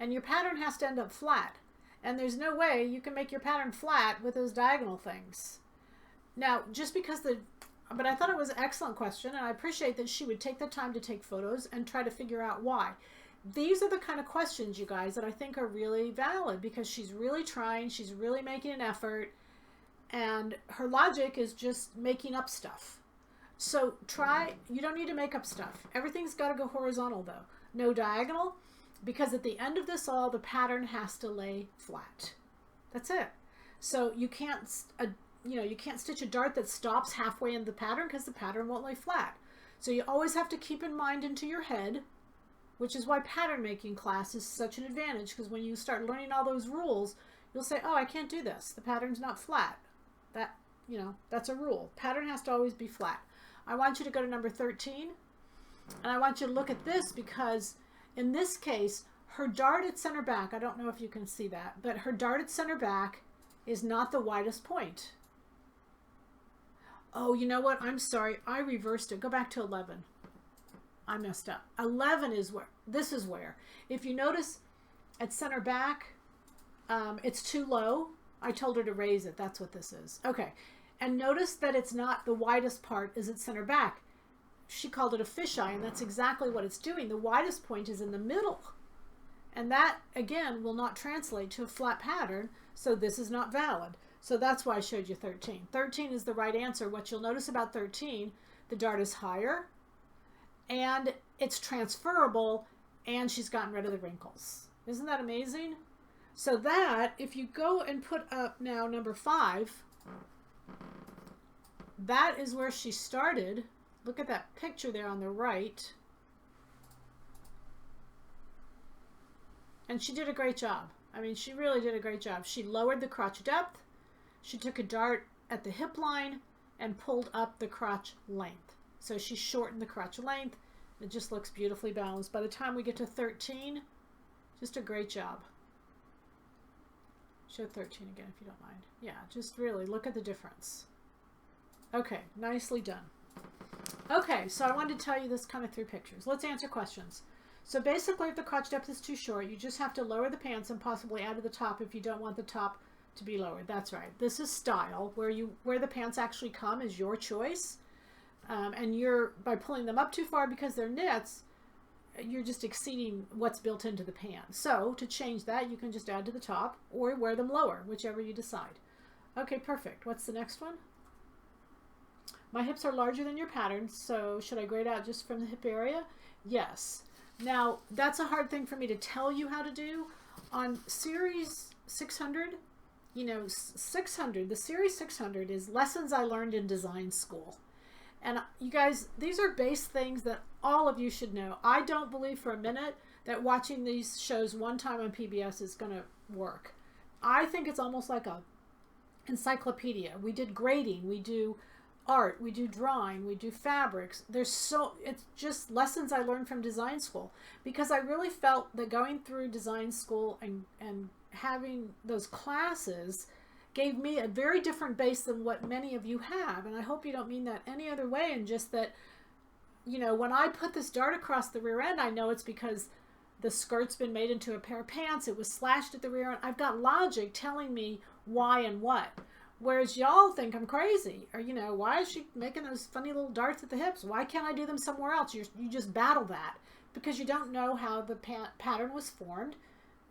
and your pattern has to end up flat. And there's no way you can make your pattern flat with those diagonal things. Now, just because but I thought it was an excellent question, and I appreciate that she would take the time to take photos and try to figure out why. These are the kind of questions, you guys, that I think are really valid, because she's really trying, she's really making an effort, and her logic is just making up stuff. So you don't need to make up stuff. Everything's got to go horizontal though. No diagonal, because at the end of this all, the pattern has to lay flat. That's it. So you can't, you can't stitch a dart that stops halfway in the pattern, because the pattern won't lay flat. So you always have to keep in mind into your head, which is why pattern making class is such an advantage, because when you start learning all those rules, you'll say, oh, I can't do this. The pattern's not flat. That, that's a rule. Pattern has to always be flat. I want you to go to number 13, and I want you to look at this, because in this case, her dart at center back, I don't know if you can see that, but her dart at center back is not the widest point. Oh, you know what? I'm sorry. I reversed it. Go back to 11. I messed up. 11 is where, this is where. If you notice at center back, it's too low. I told her to raise it. That's what this is. Okay. And notice that it's not the widest part is at center back. She called it a fisheye, and that's exactly what it's doing. The widest point is in the middle. And that, again, will not translate to a flat pattern, so this is not valid. So that's why I showed you 13. 13 is the right answer. What you'll notice about 13, the dart is higher, and it's transferable, and she's gotten rid of the wrinkles. Isn't that amazing? So that, if you go and put up now number 5, that is where she started. Look at that picture there on the right. And she did a great job. I mean, she really did a great job. She lowered the crotch depth. She took a dart at the hip line and pulled up the crotch length. So she shortened the crotch length. It just looks beautifully balanced. By the time we get to 13, just a great job. Show 13 again if you don't mind. Yeah, just really look at the difference. Okay, nicely done. Okay, so I wanted to tell you this kind of through pictures. Let's answer questions. So basically, if the crotch depth is too short, you just have to lower the pants and possibly add to the top if you don't want the top to be lowered. That's right. This is style, where the pants actually come is your choice. And by pulling them up too far because they're knits, you're just exceeding what's built into the pants. So to change that, you can just add to the top or wear them lower, whichever you decide. Okay, perfect. What's the next one? My hips are larger than your pattern, so should I grade out just from the hip area? Yes. Now, that's a hard thing for me to tell you how to do. On Series 600, the Series 600 is lessons I learned in design school. And you guys, these are base things that all of you should know. I don't believe for a minute that watching these shows one time on PBS is going to work. I think it's almost like a encyclopedia. We did grading, we do art, we do drawing, we do fabrics. It's just lessons I learned from design school, because I really felt that going through design school and having those classes gave me a very different base than what many of you have. And I hope you don't mean that any other way, and just that, when I put this dart across the rear end, I know it's because the skirt's been made into a pair of pants. It was slashed at the rear end. I've got logic telling me why and what. Whereas y'all think I'm crazy. Or, you know, why is she making those funny little darts at the hips? Why can't I do them somewhere else? You just battle that because you don't know how the pattern was formed.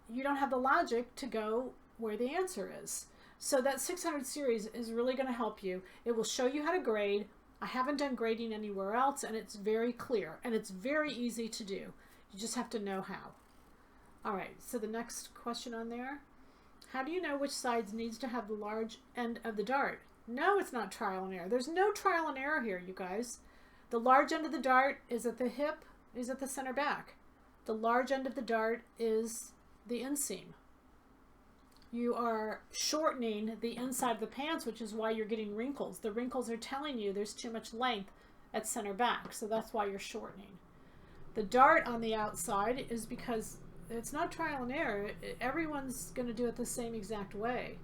You don't have the logic to go where the answer is. So that 600 series is really going to help you. It will show you how to grade. I haven't done grading anywhere else, and it's very clear, and it's very easy to do. You just have to know how. All right, so the next question on there. How do you know which side needs to have the large end of the dart? No, it's not trial and error. There's no trial and error here, you guys. The large end of the dart is at the hip, is at the center back. The large end of the dart is the inseam. You are shortening the inside of the pants, which is why you're getting wrinkles. The wrinkles are telling you there's too much length at center back, so that's why you're shortening. The dart on the outside is because it's not trial and error. Everyone's going to do it the same exact way.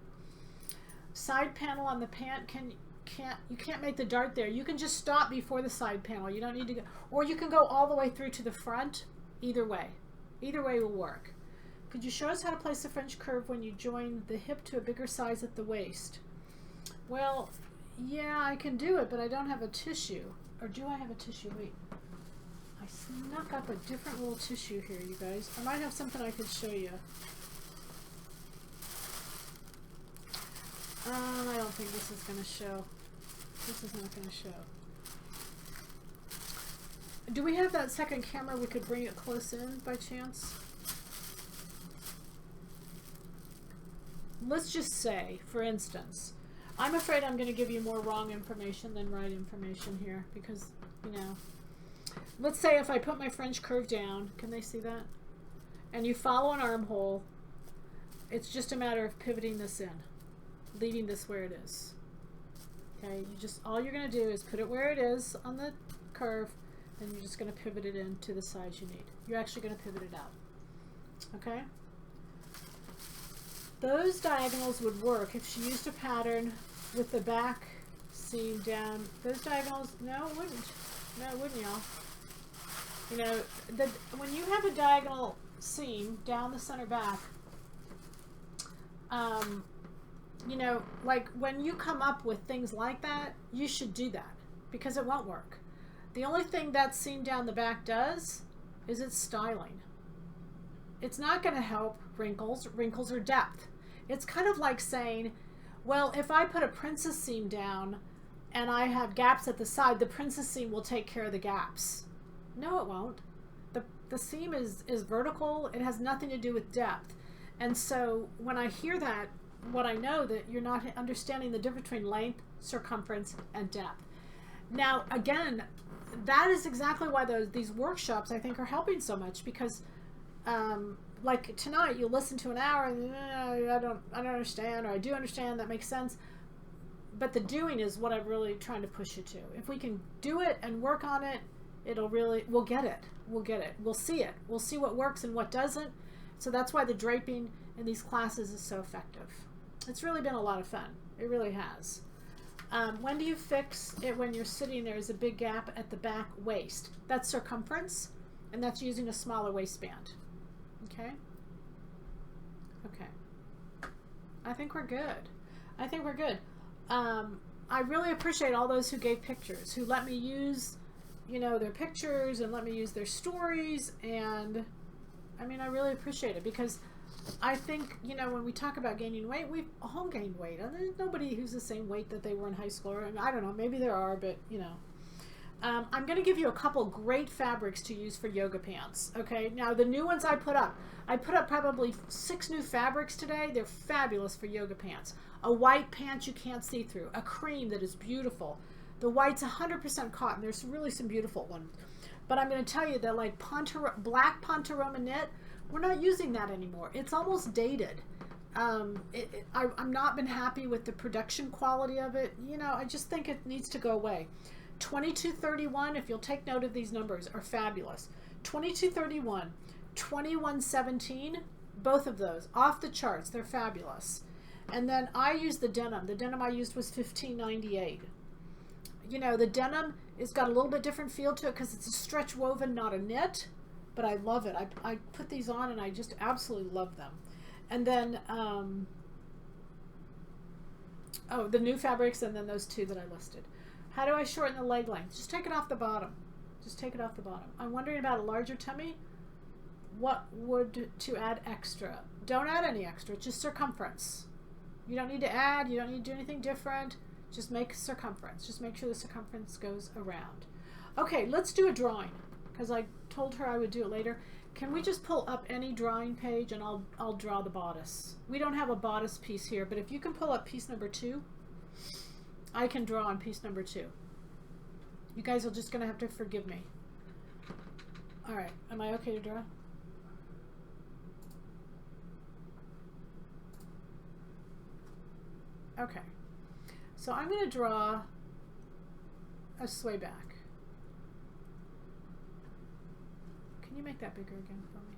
Side panel on the pant, you can't make the dart there. You can just stop before the side panel. You don't need to go, or you can go all the way through to the front. Either way will work. Could you show us how to place the French curve when you join the hip to a bigger size at the waist? Well, yeah, I can do it, but I don't have a tissue. Or do I have a tissue? Wait. I snuck up a different little tissue here, you guys. I might have something I could show you. I don't think this is going to show. This is not going to show. Do we have that second camera? We could bring it close in by chance? Let's just say, for instance, I'm afraid I'm going to give you more wrong information than right information here because, you know, let's say if I put my French curve down, can they see that? And you follow an armhole, it's just a matter of pivoting this in, leaving this where it is. Okay, all you're going to do is put it where it is on the curve, and you're just going to pivot it in to the size you need. You're actually going to pivot it out. Okay? Those diagonals would work if she used a pattern with the back seam down. Those diagonals, no, it wouldn't. No, it wouldn't, y'all. You know, when you have a diagonal seam down the center back, you know, like when you come up with things like that, you should do that because it won't work. The only thing that seam down the back does is it's styling. It's not going to help wrinkles. Wrinkles are depth. It's kind of like saying, well, if I put a princess seam down and I have gaps at the side, the princess seam will take care of the gaps. No, it won't. The seam is vertical. It has nothing to do with depth. And so when I hear that, what I know that you're not understanding the difference between length, circumference, and depth. Now, again, that is exactly why these workshops, I think, are helping so much because like tonight, you listen to an hour and I don't understand, or I do understand, that makes sense. But the doing is what I'm really trying to push you to. If we can do it and work on it, we'll get it. We'll get it. We'll see it. We'll see what works and what doesn't. So that's why the draping in these classes is so effective. It's really been a lot of fun. It really has. When do you fix it when you're sitting there is a big gap at the back waist? That's circumference, and that's using a smaller waistband. Okay? Okay. I think we're good. I think we're good. I really appreciate all those who gave pictures, who let me use, you know, their pictures and let me use their stories. And I mean, I really appreciate it because I think, you know, when we talk about gaining weight, we've all gained weight. And there's nobody who's the same weight that they were in high school. Or, I don't know, maybe there are, but, you know. I'm going to give you a couple great fabrics to use for yoga pants. Okay, now the new ones I put up probably 6 new fabrics today. They're fabulous for yoga pants. A white pant you can't see through. A cream that is beautiful. The white's 100% cotton. There's really some beautiful ones. But I'm going to tell you that like black Pontoroma knit, we're not using that anymore. It's almost dated. I'm not been happy with the production quality of it. You know, I just think it needs to go away. 2231, if you'll take note of these numbers, are fabulous. 2231, 2117, both of those, off the charts. They're fabulous. And then I used the denim. The denim I used was 1598. You know, the denim has got a little bit different feel to it because it's a stretch woven, not a knit. but I love it. I put these on and I just absolutely love them. And then, oh, the new fabrics and then those two that I listed. How do I shorten the leg length? Just take it off the bottom. Just take it off the bottom. I'm wondering about a larger tummy. What would to add extra? Don't add any extra, just circumference. You don't need to add, you don't need to do anything different. Just make circumference. Just make sure the circumference goes around. Okay, let's do a drawing, because I told her I would do it later. Can we just pull up any drawing page and I'll draw the bodice. We don't have a bodice piece here, but if you can pull up piece number 2, I can draw on piece number 2. You guys are just going to have to forgive me. All right, am I okay to draw? Okay, so I'm going to draw a sway back. Can you make that bigger again for me?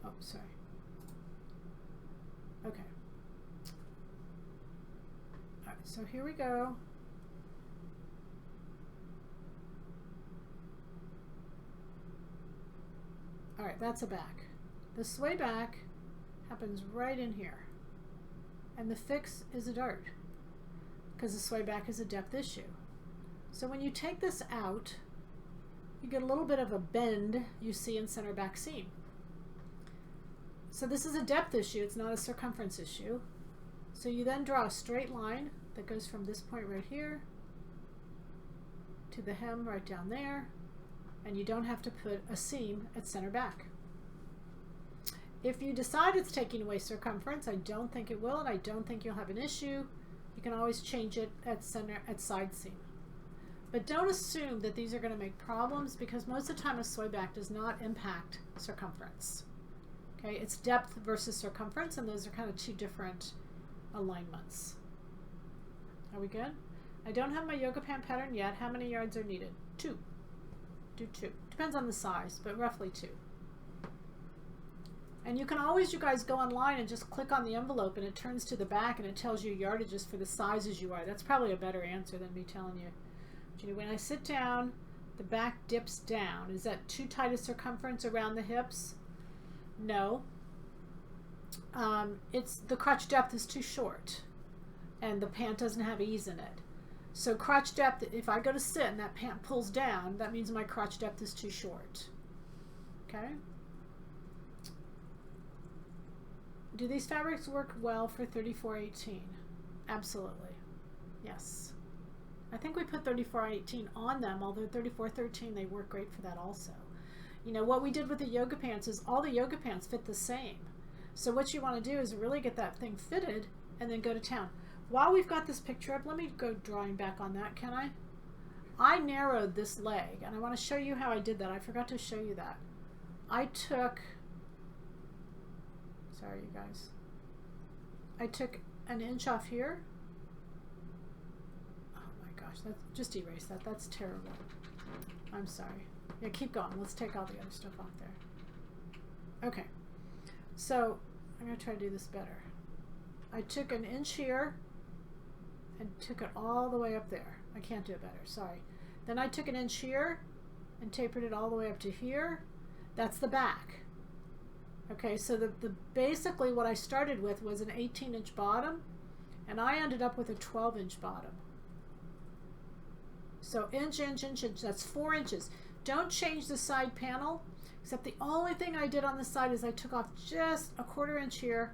Oh, sorry. Okay. All right, so here we go. All right, that's a back. The sway back happens right in here. And the fix is a dart, because the sway back is a depth issue. So when you take this out, you get a little bit of a bend you see in center back seam. So this is a depth issue, it's not a circumference issue. So you then draw a straight line that goes from this point right here to the hem right down there, and you don't have to put a seam at center back. If you decide it's taking away circumference, I don't think it will, and I don't think you'll have an issue. You can always change it at side seam. But don't assume that these are going to make problems, because most of the time a sway back does not impact circumference. Okay, it's depth versus circumference, and those are kind of two different alignments. Are we good? I don't have my yoga pant pattern yet. How many yards are needed? 2. Do 2. Depends on the size, but roughly 2. And you can always, you guys, go online and just click on the envelope and it turns to the back and it tells you yardages for the sizes you are. That's probably a better answer than me telling you. When I sit down, the back dips down. Is that too tight a circumference around the hips? No. It's the crotch depth is too short and the pant doesn't have ease in it. So crotch depth, if I go to sit and that pant pulls down, that means my crotch depth is too short. Okay? Do these fabrics work well for 3418? Absolutely. Yes. I think we put 3418 on them, although 3413 they work great for that also. You know, what we did with the yoga pants is all the yoga pants fit the same. So what you want to do is really get that thing fitted and then go to town. While we've got this picture up, let me go drawing back on that, can I? I narrowed this leg, and I want to show you how I did that. I forgot to show you that. I took... Sorry, you guys. I took an inch off here. Oh my gosh, that's, just erase that. That's terrible. I'm sorry. Yeah, keep going. Let's take all the other stuff off there. Okay. So, I'm going to try to do this better. I took an inch here and took it all the way up there. I can't do it better. Sorry. Then I took an inch here and tapered it all the way up to here. That's the back. Okay, so the basically what I started with was an 18-inch bottom, and I ended up with a 12-inch bottom. So inch, inch, inch, inch, that's 4 inches. Don't change the side panel, except the only thing I did on the side is I took off just a 1/4 inch here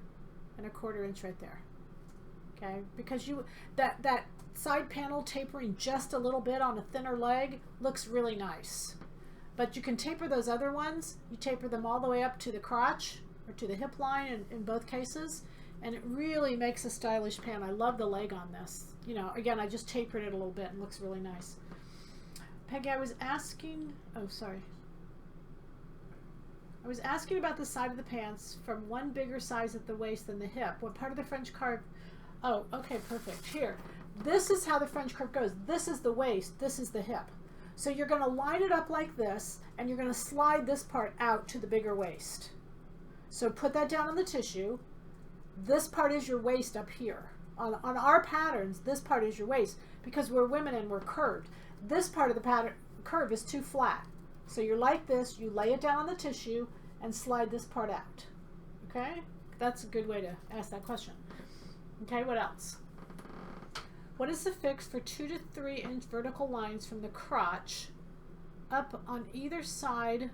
and a 1/4 inch right there. Okay, because that side panel tapering just a little bit on a thinner leg looks really nice. But you can taper those other ones. You taper them all the way up to the crotch or to the hip line in both cases, and it really makes a stylish pant. I love the leg on this. You know, again, I just tapered it a little bit and it looks really nice. Peggy, I was asking, oh, sorry. I was asking about the side of the pants from one bigger size at the waist than the hip. What part of the French curve? Oh, okay, perfect. Here, this is how the French curve goes. This is the waist, this is the hip. So you're going to line it up like this, and you're going to slide this part out to the bigger waist. So put that down on the tissue. This part is your waist up here. On our patterns, this part is your waist because we're women and we're curved. This part of the pattern curve is too flat. So you're like this, you lay it down on the tissue and slide this part out. Okay? That's a good way to ask that question. Okay, what else? What is the fix for 2 to 3 inch vertical lines from the crotch up on either side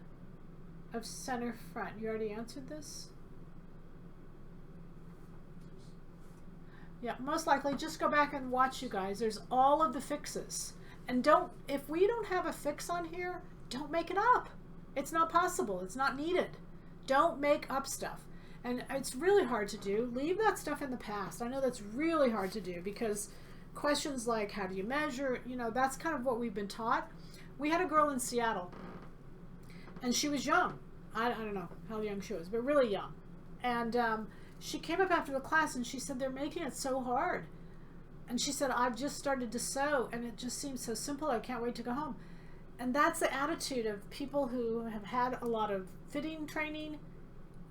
of center front? You already answered this? Yeah, most likely just go back and watch, you guys. There's all of the fixes. And if we don't have a fix on here, don't make it up. It's not possible. It's not needed. Don't make up stuff. And it's really hard to do. Leave that stuff in the past. I know that's really hard to do because questions like how do you measure, you know, that's kind of what we've been taught. We had a girl in Seattle and she was young. I don't know how young she was, but really young. And she came up after the class and she said, they're making it so hard. And she said, I've just started to sew and it just seems so simple. I can't wait to go home. And that's the attitude of people who have had a lot of fitting training.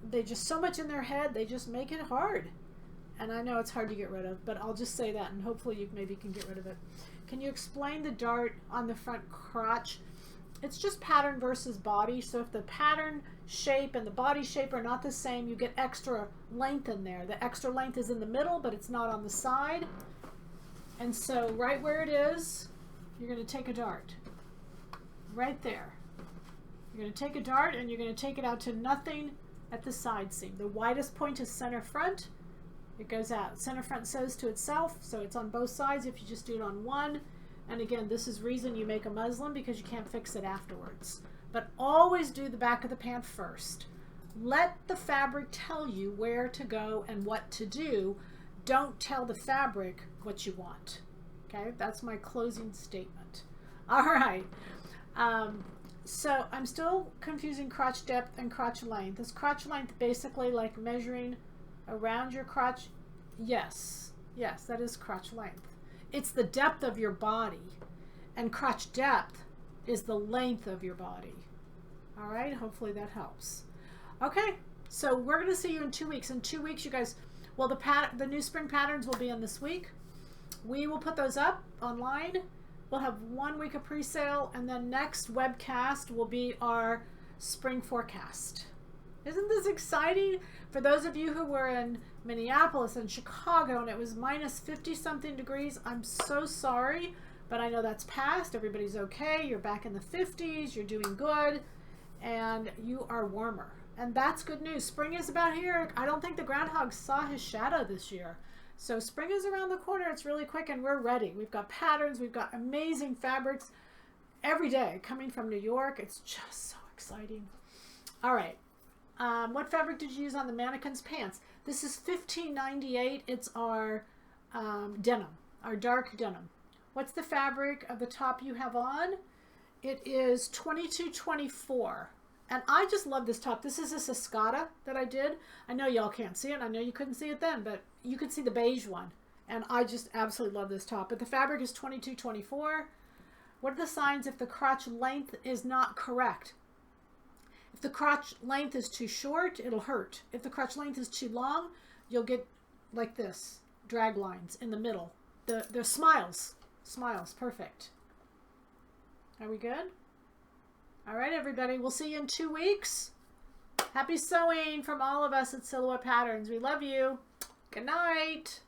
They just so much in their head, they just make it hard. And I know it's hard to get rid of, but I'll just say that and hopefully you maybe can get rid of it. Can you explain the dart on the front crotch? It's just pattern versus body. So if the pattern shape and the body shape are not the same, you get extra length in there. The extra length is in the middle, but it's not on the side. And so right where it is, you're going to take a dart. Right there. You're going to take a dart and you're going to take it out to nothing at the side seam. The widest point is center front. It goes out. Center front sews to itself, so it's on both sides if you just do it on one. And again, this is reason you make a muslin because you can't fix it afterwards. But always do the back of the pant first. Let the fabric tell you where to go and what to do. Don't tell the fabric what you want. Okay, that's my closing statement. All right. So I'm still confusing crotch depth and crotch length. Is crotch length basically like measuring around your crotch? Yes, that is crotch length. It's the depth of your body, and crotch depth is the length of your body. All right, hopefully that helps. Okay, so we're going to see you in 2 weeks. In 2 weeks, you guys, well, the new spring patterns will be in this week. We will put those up online. We'll have 1 week of pre-sale, and then next webcast will be our spring forecast. Isn't this exciting? For those of you who were in Minneapolis and Chicago and it was minus 50 something degrees, I'm so sorry, but I know that's past. Everybody's okay. You're back in the 50s. You're doing good, and you are warmer. And that's good news. Spring is about here. I don't think the groundhog saw his shadow this year. So spring is around the corner. It's really quick, and we're ready. We've got patterns. We've got amazing fabrics every day coming from New York. It's just so exciting. All right. What fabric did you use on the mannequin's pants? This is $15.98. It's our denim, our dark denim. What's the fabric of the top you have on? It is 2224. And I just love this top. This is a Escada that I did. I know y'all can't see it. I know you couldn't see it then, but you could see the beige one. And I just absolutely love this top. But the fabric is 2224. What are the signs if the crotch length is not correct? If the crotch length is too short, it'll hurt. If the crotch length is too long, you'll get like this, drag lines in the middle. The smiles. Smiles, perfect. Are we good? All right, everybody. We'll see you in 2 weeks. Happy sewing from all of us at Silhouette Patterns. We love you. Good night.